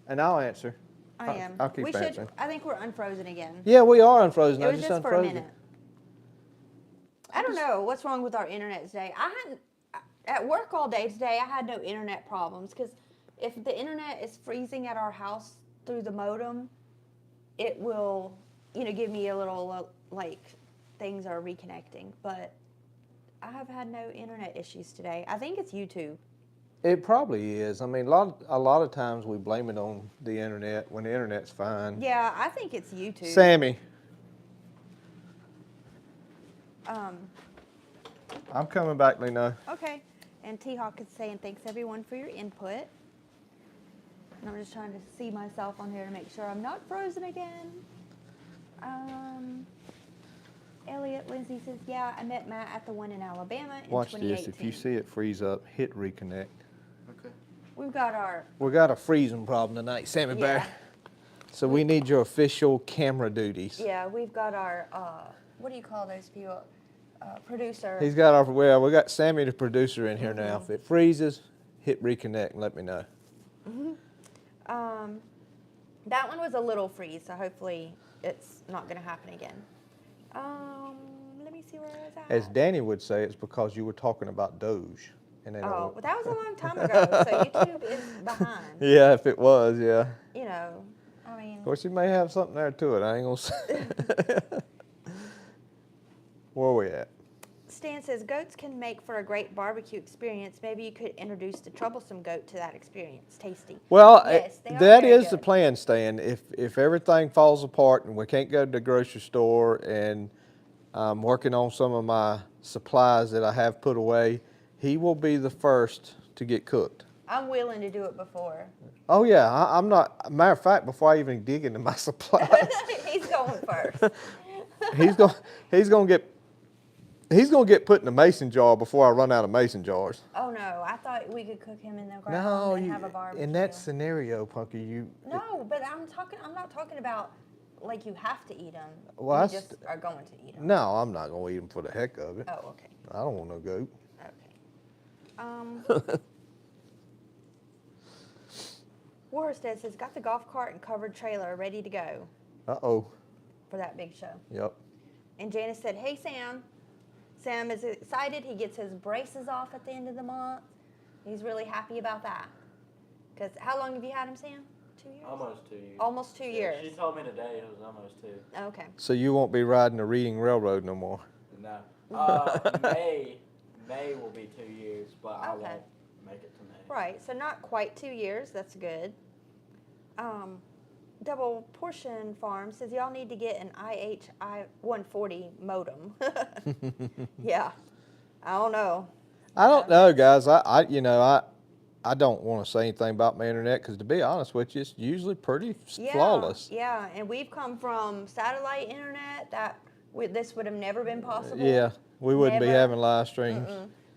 And I'll answer. I am. I'll keep answering. I think we're unfrozen again. Yeah, we are unfrozen. It I was just for a unfroze it. minute. I don't know what's wrong with our internet today. I hadn't, at work all day today, I had no internet problems because if the internet is freezing at our house through the modem, it will, give me a little, like, things are reconnecting. But I have had no internet issues today. I think it's YouTube. It probably is. I mean, a lot of times we blame it on the internet when the internet's fine. Yeah, I think it's YouTube. Sammy. I'm coming back, Lena. Okay. And T-Hawk is saying, thanks everyone for your input. And I'm just trying to see myself on here to make sure I'm not frozen again. Elliot Lindsay says, yeah, I met Matt at the one in Alabama in Watch 2018. this. If you see it freeze up, hit reconnect. Okay. We've got our... We got a freezing problem tonight, Sammy Bear. Yeah. So we need your official camera duties. Yeah, we've got our, what do you call those people? Producer. He's got we got Sammy the producer in here now. If it freezes, hit reconnect and let me know. That one was a little freeze, so hopefully it's not going to happen again. Let me see where I was at. As Danny would say, it's because you were talking about Doge. And they Oh, don't- well, that was a long time ago, so YouTube is behind. Yeah, if it was, yeah. I mean... Of course, you may have something there to it. I ain't gonna say. Where are we at? Stan says, goats can make for a great barbecue experience. Maybe you could introduce the troublesome goat to that experience. Tasty. Well, Yes, they are that very is the good. plan, Stan. If everything falls apart and we can't go to the grocery store and I'm working on some of my supplies that I have put away, he will be the first to get cooked. I'm willing to do it before. Oh yeah, I'm not. Matter of fact, before I even dig into my supplies, He's going first. he's gonna get put in a mason jar before I run out of mason jars. Oh no, I thought we could cook him in the ground No, and have a barbecue. in that scenario, Punky, No, but I'm not talking about like you have to eat them. Well, you just are going to eat them. No, I'm not gonna eat them for the heck of it. Oh, okay. I don't want no goat. Okay. Warstead says, got the golf cart and covered trailer ready to go Uh-oh. for that big show. Yep. And Janice said, hey, Sam. Sam is excited. He gets his braces off at the end of the month. He's really happy about that. Because how long have you had him, Sam? 2 years? Almost 2 years. Almost 2 years. She told me today it was almost 2. Okay. So you won't be riding the Reading Railroad no more. No. May will be 2 years, but I Okay. won't make it to May. Right, so not quite 2 years. That's good. Double Portion Farm says y'all need to get an IHI 140 modem. Yeah, I don't know. I don't know, guys. I don't want to say anything about my internet because, to be honest with you, it's usually pretty flawless. Yeah, and we've come from satellite internet that this would have never been possible. Yeah, we wouldn't be Never. having live streams.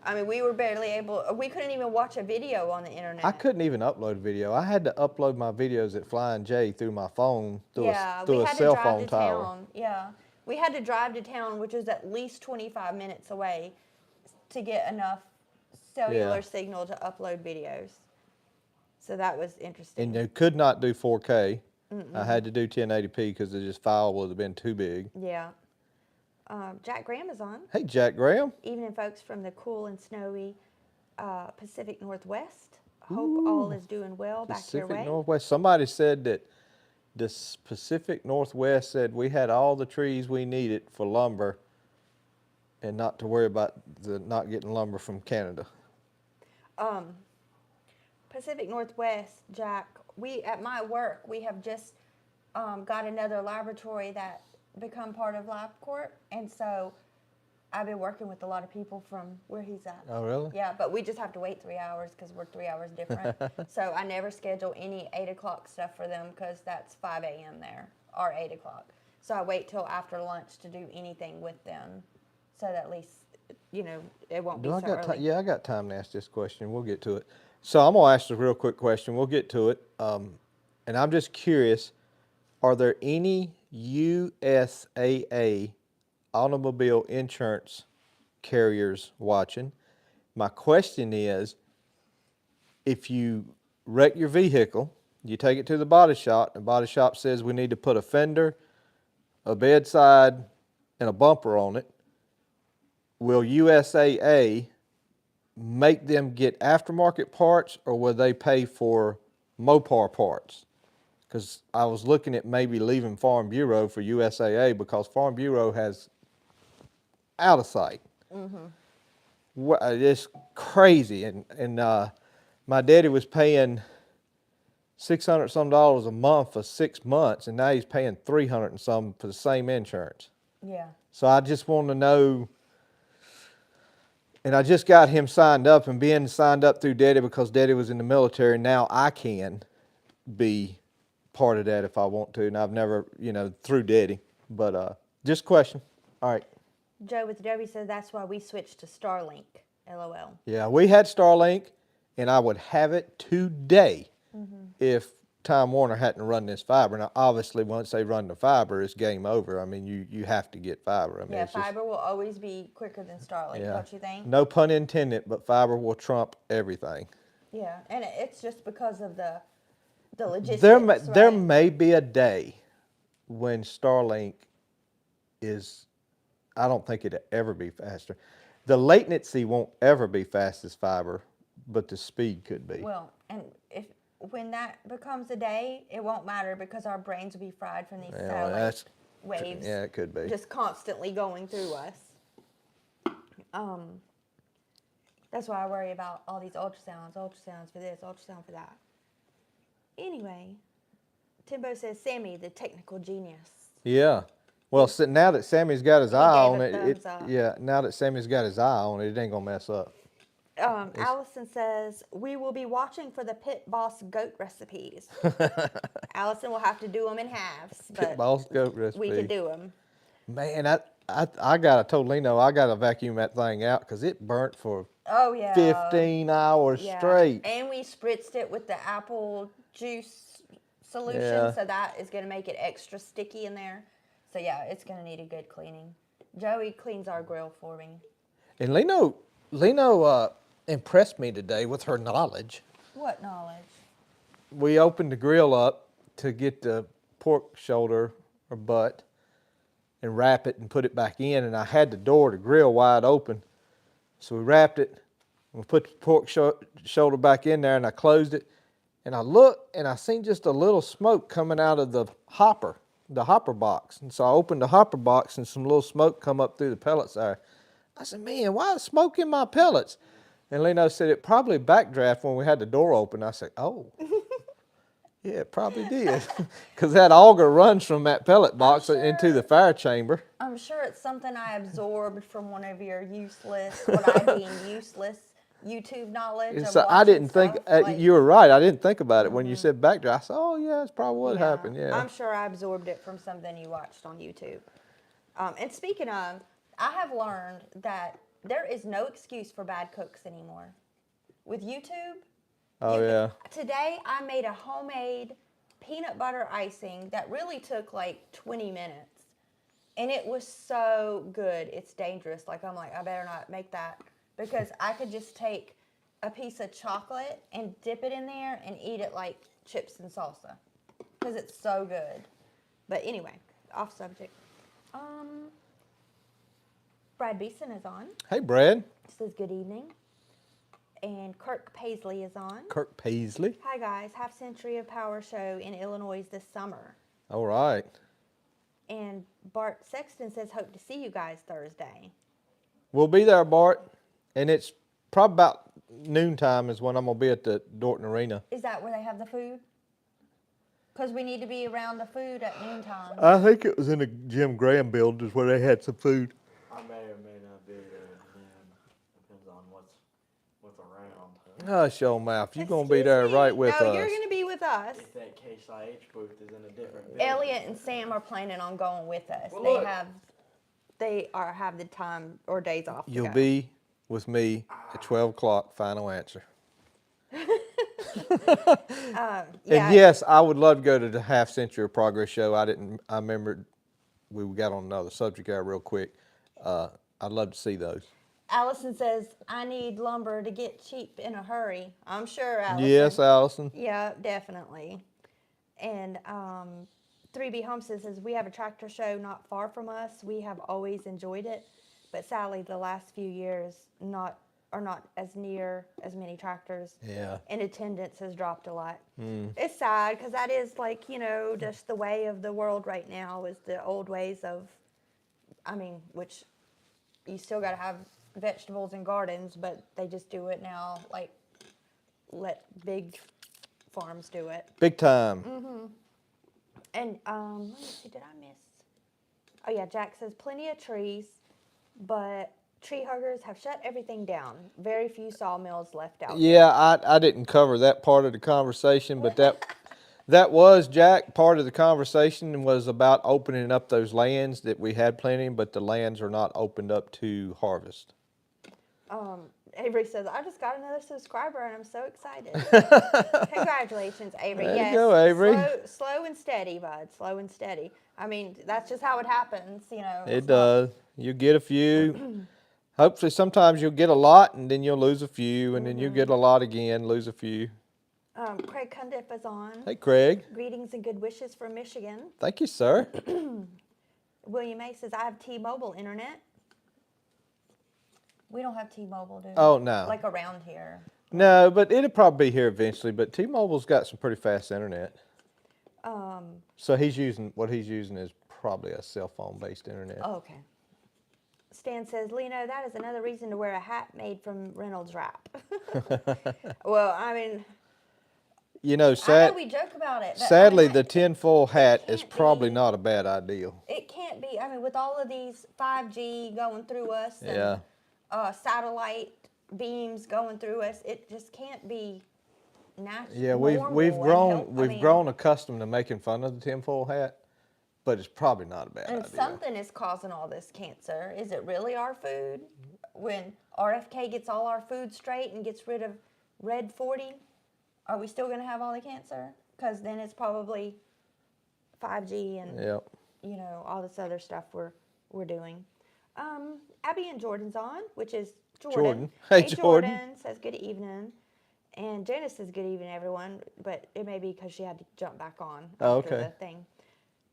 I mean, we were barely able. We couldn't even watch a video on the internet. I couldn't even upload video. I had to upload my videos at Flying J through my phone through we a had cell to drive phone to tower. town. Yeah, we had to drive to town, which was at least 25 minutes away, to get enough cellular signal to upload videos. So that was interesting. And you could not do 4K. I had to do 1080p because this file would have been too big. Yeah. Jack Graham is on. Hey, Jack Graham. Evening, folks, from the cool and snowy Pacific Northwest. Hope all is doing well back your Pacific way. Northwest. Somebody said that the Pacific Northwest said we had all the trees we needed for lumber and not to worry about not getting lumber from Canada. Pacific Northwest, Jack, at my work, we have just got another laboratory that become part of LabCorp, and so I've been working with a lot of people from where he's at. Oh, really? Yeah, but we just have to wait 3 hours because we're 3 hours different. So I never schedule any 8 o'clock stuff for them because that's 5 a.m. there, or 8 o'clock. So I wait till after lunch to do anything with them, so that at least, you know, it won't be so early. Yeah, I got time to ask this question. We'll get to it. So I'm going to ask a real quick question. We'll get to it. And I'm just curious, are there any USAA automobile insurance carriers watching? My question is, if you wreck your vehicle, you take it to the body shop, and the body shop says we need to put a fender, a bedside, and a bumper on it, will USAA make them get aftermarket parts, or will they pay for Mopar parts? Because I was looking at maybe leaving Farm Bureau for USAA because Farm Bureau has out of sight. It's crazy, and my daddy was paying $600 some a month for 6 months, and now he's paying $300 and some for the same insurance. Yeah. So I just want to know, and I just got him signed up, and being signed up through Daddy because Daddy was in the military. Now I can be part of that if I want to, and I've never, through Daddy. But just question. All right. Joe with Adobe says that's why we switched to Starlink. LOL. Yeah, we had Starlink, and I would have it today if Time Warner hadn't run this fiber. Now, obviously, once they run the fiber, it's game over. I mean, you have to get fiber. I mean, Yeah, it's just, fiber will always be quicker than Starlink, don't you think? no pun intended, but fiber will trump everything. Yeah, and it's just because of the logistics, There right? may be a day when Starlink is, I don't think it'll ever be faster. The latency won't ever be fast as fiber, but the speed could be. Well, and when that becomes a day, it won't matter because our brains will be fried from these satellite waves. Yeah, it could be. Just constantly going through us. That's why I worry about all these ultrasounds for this, ultrasound for that. Anyway, Timbo says, Sammy, the technical genius. Yeah. Well, so now that Sammy's got his eye on gave a it, thumbs up. now that Sammy's got his eye on it, it ain't gonna mess up. Allison says, we will be watching for the Pit Boss goat recipes. Allison will have to do them in halves, but Pit Boss goat recipe. we could do them. Man, I told Lino I got to vacuum that thing out because it burnt for Oh, yeah. 15 hours straight. And we spritzed it with the apple juice solution, Yeah. so that is going to make it extra sticky in there. So, yeah, it's going to need a good cleaning. Joey cleans our grill for me. And Lino impressed me today with her knowledge. What knowledge? We opened the grill up to get the pork shoulder or butt and wrap it and put it back in, and I had the door to grill wide open. So we wrapped it, and we put the pork shoulder back in there, and I closed it, and I looked, and I seen just a little smoke coming out of the hopper box. And so I opened the hopper box, and some little smoke come up through the pellets there. I said, man, why is smoke in my pellets? And Leno said, it probably backdraft when we had the door open. I said, oh. Yeah, it probably did. Because that auger runs from that pellet box into the fire chamber. I'm sure it's something I absorbed from one of your what I deem useless YouTube knowledge. And of so I didn't think, watching stuff, you were right, I didn't think about it. When you said backdraft, I said, oh yeah, that's probably what happened, yeah. I'm sure I absorbed it from something you watched on YouTube. And speaking of, I have learned that there is no excuse for bad cooks anymore. With YouTube, today I made a homemade peanut butter icing that really took like 20 minutes. And it was so good, it's dangerous. I'm like, I better not make that. Because I could just take a piece of chocolate and dip it in there and eat it like chips and salsa. Because it's so good. But anyway, off subject. Brad Beeson is on. Hey, Brad. Says good evening. And Kirk Paisley is on. Kirk Paisley. Hi, guys. Half Century of Power show in Illinois this summer. All right. And Bart Sexton says, hope to see you guys Thursday. We'll be there, Bart. And it's probably about noontime is when I'm going to be at the Dorton Arena. Is that where they have the food? Because we need to be around the food at noontime. I think it was in the Jim Graham building is where they had some food. I may or may not Hush your mouth. You're going to be Excuse there me. right with no, us. you're going to be with us. If that Case IH booth is in a different building. Elliot and Sam are planning on going with us. Well, they look. have the time or days off. You'll to go. be with me at 12 o'clock, final answer. Yeah. And yes, I would love to go to the Half Century of Progress show. I remember we got on another subject there real quick. I'd love to see those. Allison says, I need lumber to get cheap in a hurry. I'm sure, Allison. Yes, Allison. Yeah, definitely. And 3B Homestead says, we have a tractor show not far from us. We have always enjoyed it. But sadly, the last few years are not as near as many tractors. Yeah. And attendance has dropped a lot. It's sad because that is like, just the way of the world right now is the old ways of, which you still got to have vegetables and gardens, but they just do it now, like let big farms do it. Big time. And let me see, did I miss? Oh yeah, Jack says plenty of trees, but tree huggers have shut everything down. Very few sawmills left out. Yeah, I didn't cover that part of the conversation, but that was, Jack, part of the conversation was about opening up those lands that we had plenty, but the lands are not opened up to harvest. Avery says, I just got another subscriber and I'm so excited. Congratulations, Avery. There you Yes, go, Avery. Slow and steady, bud. Slow and steady. That's just how it happens, It does. You get a few. Hopefully sometimes you'll get a lot and then you'll lose a few and then you'll get a lot again, lose a few. Craig Cundiff is on. Hey, Craig. Greetings and good wishes from Michigan. Thank you, sir. William A. says, I have T-Mobile internet. We don't have T-Mobile, do we? Oh, no. Like around here. No, but it'll probably be here eventually, but T-Mobile's got some pretty fast internet. So what he's using is probably a cell phone based internet. Oh, okay. Stan says, Leno, that is another reason to wear a hat made from Reynolds wrap. Well, You know, I know we joke about it. But sadly, the tinfoil hat is can't probably be- not a bad idea. It can't be. With all of these 5G going through us and Yeah. Satellite beams going through us, it just can't be natural. Yeah, we've grown accustomed to making fun of the tinfoil hat, but it's probably not a bad And idea. something is causing all this cancer. Is it really our food? When RFK gets all our food straight and gets rid of Red 40, are we still going to have all the cancer? Because then it's probably 5G and Yep. all this other stuff we're doing. Abby and Jordan's on, which is Jordan. Jordan. Hey, Jordan. Jordan says good evening. And Janice says good evening, everyone. But it may be because she had to jump back on Oh, after okay. the thing.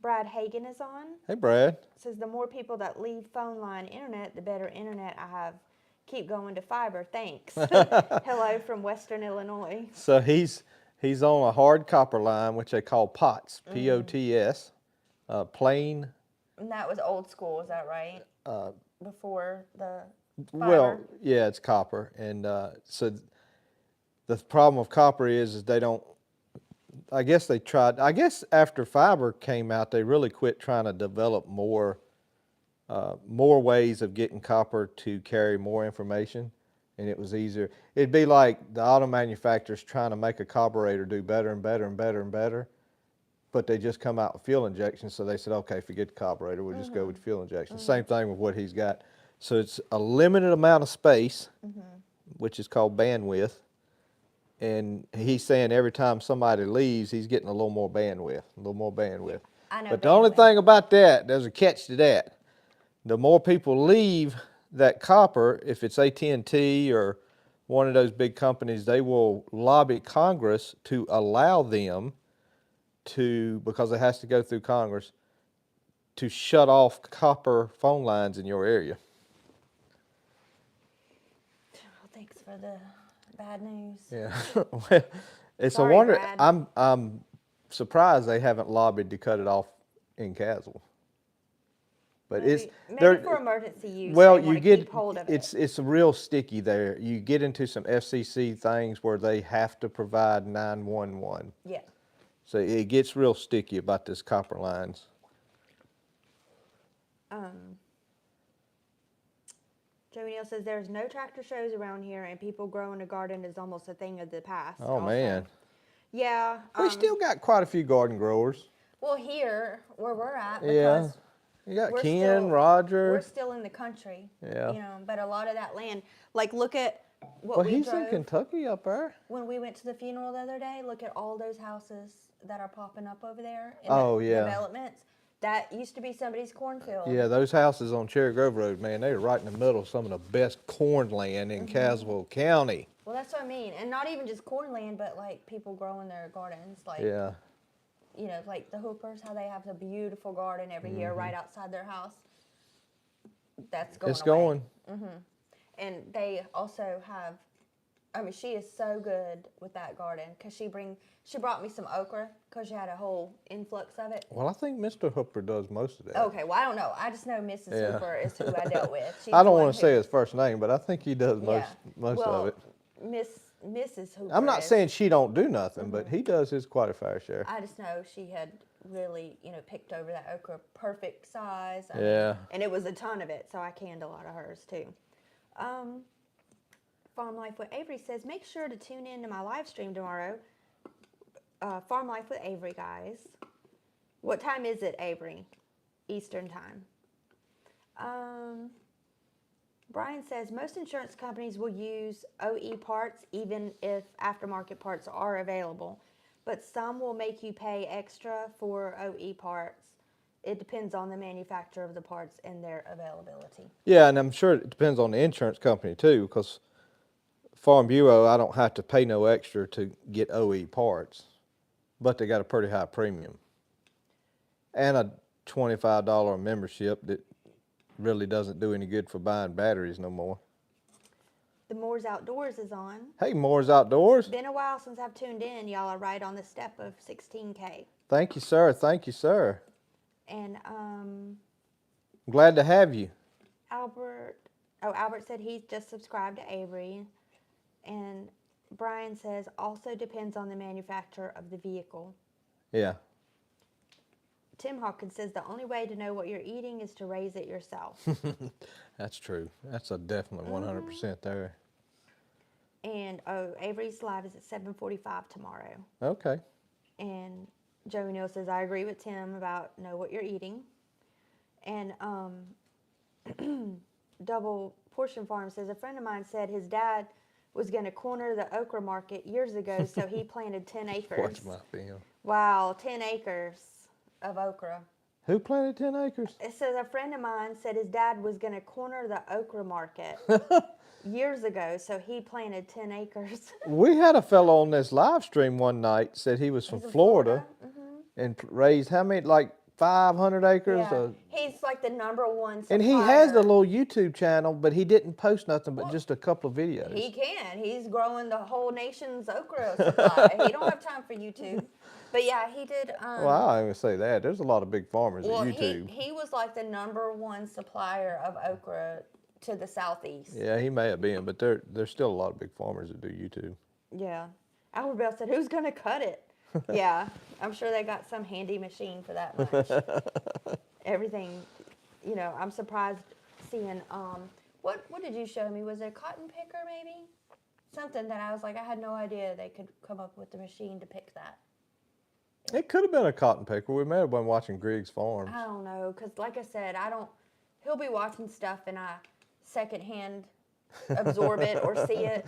Brad Hagen is on. Hey, Brad. Says the more people that leave phone line internet, the better internet I have. Keep going to fiber. Thanks. Hello from Western Illinois. So he's on a hard copper line, which they call POTS, P-O-T-S, plain. And that was old school, is that right? Before the fiber? Well, yeah, it's copper, and so the problem with copper is they don't. I guess they tried. I guess after fiber came out, they really quit trying to develop more ways of getting copper to carry more information, and it was easier. It'd be like the auto manufacturers trying to make a carburetor do better and better and better and better, but they just come out with fuel injection. So they said, okay, forget the carburetor, we'll just go with fuel injection. Same thing with what he's got. So it's a limited amount of space, which is called bandwidth. And he's saying every time somebody leaves, he's getting a little more bandwidth, I know But the only bandwidth. thing about that, there's a catch to that. The more people leave that copper, if it's AT&T or one of those big companies, they will lobby Congress to allow them to, because it has to go through Congress, to shut off copper phone lines in your area. Well, thanks for the bad news. Yeah, well, it's Sorry, a wonder. Brad. I'm surprised they haven't lobbied to cut it off in Castle. But Maybe they're for emergency use. well, they wanna you get keep hold of it. it's real sticky there. You get into some FCC things where they have to provide 911. Yeah. So it gets real sticky about this copper lines. Joey Neal says there's no tractor shows around here, and people growing a garden is almost a thing of the past. Oh, also. man. Yeah. We still got quite a few garden growers. Well, here where we're at, Yeah. because You got we're Ken, still- Roger. we're still in the country. Yeah. You know, but a lot of that land, like look at what Well, we he's drove in Kentucky up there. when we went to the funeral the other day. Look at all those houses that are popping up over there. In Oh, the yeah. developments. That used to be somebody's cornfield. Yeah, those houses on Cherry Grove Road, man, they're right in the middle of some of the best corn land in Caswell County. Well, that's what I mean, and not even just corn land, but like people growing their gardens, like Yeah. you know, like the Hoopers, how they have a beautiful garden every year right outside their house. That's going. It's away. going. And they also have. I mean, she is so good with that garden because she brought me some okra because she had a whole influx of it. Well, I think Mr. Hooper does most of that. Okay, well I don't know. I just know Mrs. Yeah. Hooper is who I dealt with. She's I the don't one want to say who- his first name, but I think he does Yeah. most well, of it. Mrs. Hooper. I'm not is- saying she don't do nothing, but he does his quite a fair share. I just know she had really, picked over that okra perfect size. I mean, Yeah. and it was a ton of it, so I canned a lot of hers too. Farm Life with Avery says, make sure to tune in to my live stream tomorrow. Farm Life with Avery, guys. What time is it, Avery? Eastern time. Brian says, most insurance companies will use OE parts even if aftermarket parts are available, but some will make you pay extra for OE parts. It depends on the manufacturer of the parts and their availability. Yeah, and I'm sure it depends on the insurance company too, because Farm Bureau, I don't have to pay no extra to get OE parts, but they got a pretty high premium. And a $25 membership that really doesn't do any good for buying batteries no more. The Moore's Outdoors is on. Hey, Moore's Outdoors. Been a while since I've tuned in. Y'all are right on the step of 16K. Thank you, sir. Thank you, sir. And I'm glad to have you. Albert said he's just subscribed to Avery. And Brian says, also depends on the manufacturer of the vehicle. Yeah. Tim Hawkins says, the only way to know what you're eating is to raise it yourself. That's true. That's a definite 100% there. And Avery's live is at 7:45 tomorrow. Okay. And Joey Neal says, I agree with Tim about know what you're eating. And Double Portion Farm says, a friend of mine said his dad was going to corner the okra market years ago, so he planted 10 acres. Watch my film. Wow, 10 acres of okra. Who planted 10 acres? It says a friend of mine said his dad was going to corner the okra market years ago, so he planted 10 acres. We had a fellow on this live stream one night, said he was from He's in Florida, Mm-hmm. and raised how many, like 500 acres? Yeah. He's like the #1 supplier. And he has a little YouTube channel, but he didn't post nothing but just a couple of videos. He can. He's growing the whole nation's okra supply. He don't have time for YouTube. But yeah, he did. Well, I ain't gonna say that. There's a lot of big farmers Well, at YouTube. he was like the #1 supplier of okra to the southeast. Yeah, he may have been, but there's still a lot of big farmers that do YouTube. Yeah. Albert Bell said, who's going to cut it? Yeah, I'm sure they got some handy machine for that much. Everything, I'm surprised seeing, what did you show me? Was it a cotton picker maybe? Something that I was like, I had no idea they could come up with the machine to pick that. It could have been a cotton picker. We may have been watching Griggs Farms. I don't know, because like I said, he'll be watching stuff and I secondhand absorb it or see it.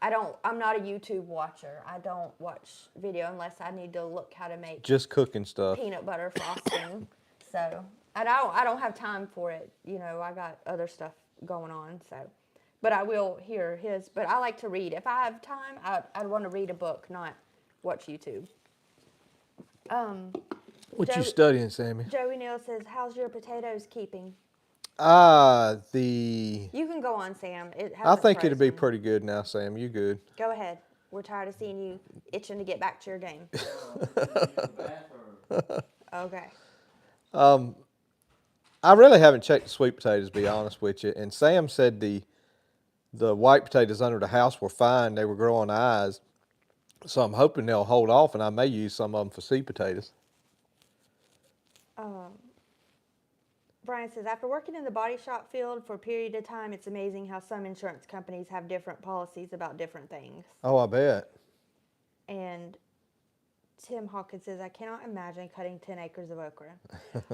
I'm not a YouTube watcher. I don't watch video unless I need to look how to make Just cooking stuff. peanut butter frosting. So I don't have time for it. I got other stuff going on. So, but I will hear his. But I like to read. If I have time, I'd want to read a book, not watch YouTube. What you studying, Sammy? Joey Neal says, "How's your potatoes keeping?" You can go on, Sam. I think it'll be frozen. pretty good now, Sam. You good? Go ahead. We're tired of seeing you itching to get back to your game. Okay. I really haven't checked the sweet potatoes, to be honest with you. And Sam said the white potatoes under the house were fine. They were growing eyes. So I'm hoping they'll hold off, and I may use some of them for seed potatoes. Brian says, after working in the body shop field for a period of time, it's amazing how some insurance companies have different policies about different things. Oh, I bet. And Tim Hawkins says, I cannot imagine cutting 10 acres of okra.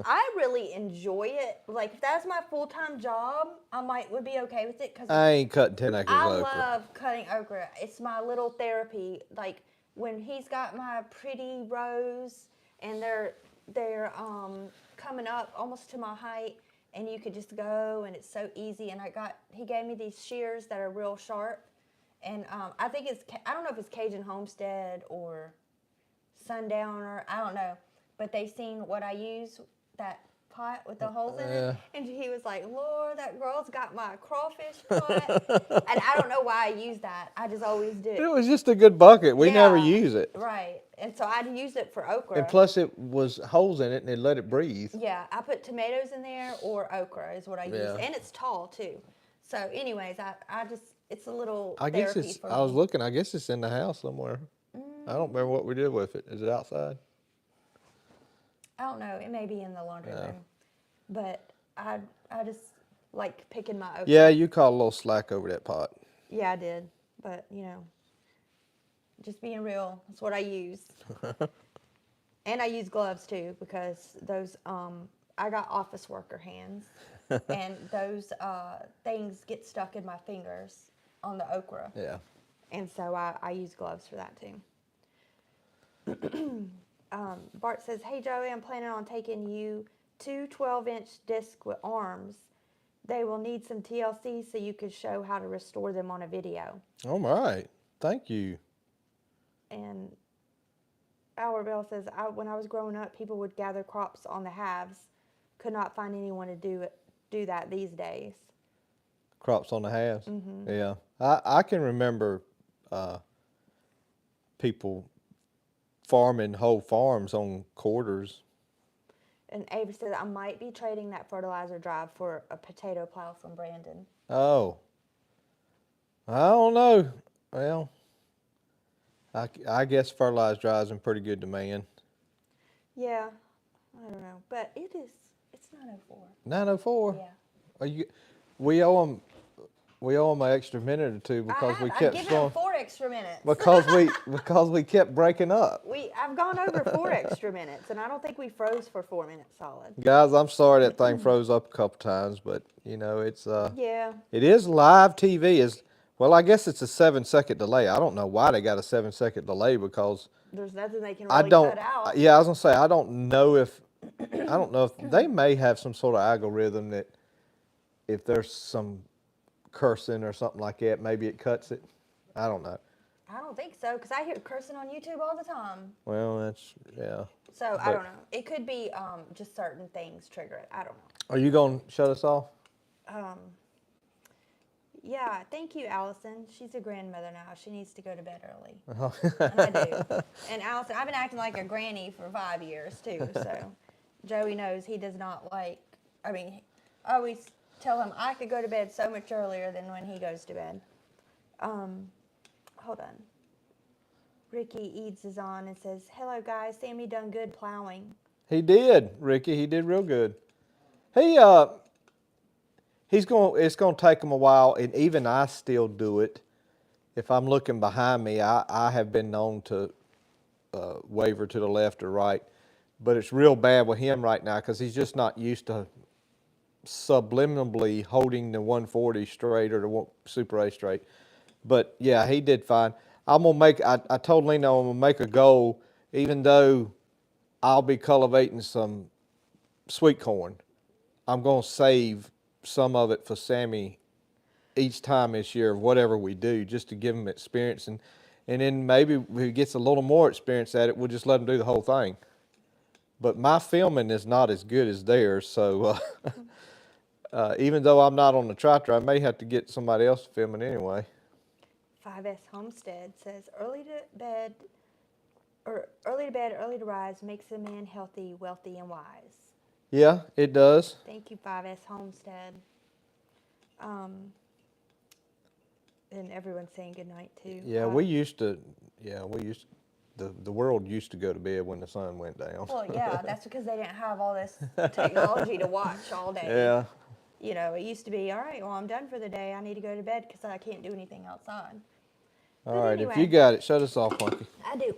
I really enjoy it. Like, if that's my full-time job, would be okay with it. Because I ain't cutting 10 acres I of okra. love cutting okra. It's my little therapy. Like, when he's got my pretty rows and they're coming up almost to my height, and you could just go, and it's so easy. And he gave me these shears that are real sharp, and I think I don't know if it's Cajun Homestead or Sundowner, I don't know, but they seen what I use, that pot with the holes in it, and he was like, Lord, that girl's got my crawfish pot. And I don't know why I use that. I just always do. It was just a good bucket. We never use it. Right. And so I'd use it for okra. And plus it was holes in it and it let it breathe. Yeah, I put tomatoes in there or okra is what I use. Yeah. And it's tall too. So anyways, I just, it's a little I guess therapy for me. I was looking, I guess it's in the house somewhere. I don't remember what we did with it. Is it outside? I don't know. It may be in the laundry room. But I just like picking my okra. Yeah, you caught a little slack over that pot. Yeah, I did. But, just being real, that's what I use. And I use gloves too, because those, I got office worker hands. And those things get stuck in my fingers on the okra. Yeah. And so I use gloves for that too. Bart says, hey Joey, I'm planning on taking you 2 12-inch discs with arms. They will need some TLC so you could show how to restore them on a video. All right. Thank you. And Albert Bell says, when I was growing up, people would gather crops on the halves. Could not find anyone to do that these days. Crops on the halves? Mm-hmm. Yeah. I can remember people farming whole farms on quarters. And Ava says, I might be trading that fertilizer drive for a potato plow from Brandon. Oh. I don't know. Well, I guess fertilizer drives in pretty good demand. Yeah, I don't know. But it's 9:04. 9:04? Yeah. We owe them an extra minute or two because we kept I've given them 4 extra minutes. because we kept breaking up. I've gone over 4 extra minutes, and I don't think we froze for 4 minutes solid. Guys, I'm sorry that thing froze up a couple times, but it's Yeah. it is live TV. Well, I guess it's a 7-second delay. I don't know why they got a 7-second delay because There's nothing they can really cut out. Yeah, I was gonna say I don't know if they may have some sort of algorithm that if there's some cursing or something like that, maybe it cuts it. I don't know. I don't think so, because I hear cursing on YouTube all the time. Well, yeah. So I don't know. It could be just certain things trigger it. I don't know. Are you gonna shut us off? Yeah, thank you, Allison. She's a grandmother now. She needs to go to bed early. And I do. And Allison, I've been acting like a granny for 5 years, too. So Joey knows he does not I always tell him I could go to bed so much earlier than when he goes to bed. Hold on. Ricky Eads is on and says, hello, guys. Sammy done good plowing. He did, Ricky. He did real good. It's gonna take him a while, and even I still do it. If I'm looking behind me, I have been known to waver to the left or right, but it's real bad with him right now because he's just not used to subliminally holding the 140 straight or the Super A straight. But yeah, he did fine. I'm gonna make. I told Lena I'm gonna make a goal, even though I'll be cultivating some sweet corn. I'm gonna save some of it for Sammy each time this year, whatever we do, just to give him experience, and then maybe if he gets a little more experience at it, we'll just let him do the whole thing. But my filming is not as good as theirs, so even though I'm not on the tractor, I may have to get somebody else to film it anyway. 5S Homestead says, early to bed, early to rise makes a man healthy, wealthy, and wise. Yeah, it does. Thank you, 5S Homestead. And everyone's saying good night too. Yeah, we used to the world used to go to bed when the sun went down. Well, yeah, that's because they didn't have all this technology to watch all day. Yeah. You know, it used to be, all right, well, I'm done for the day. I need to go to bed because I can't do anything outside. All But right, if anyway. you got it, shut us off, Monkey. I do.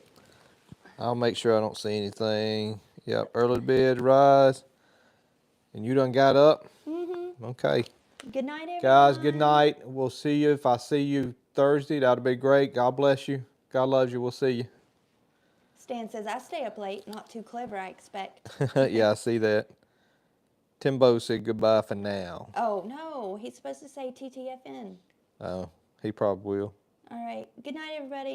I'll make sure I don't see anything. Yep, early to bed, rise. And you done got up? Mm-hmm. Okay. Good night, everyone. Guys, good night. We'll see you. If I see you Thursday, that'll be great. God bless you. God loves you. We'll see you. Stan says, I stay up late. Not too clever, I expect. Yeah, I see that. Timbo said goodbye for now. Oh, no. He's supposed to say TTFN. Oh, he probably will. All right. Good night, everybody.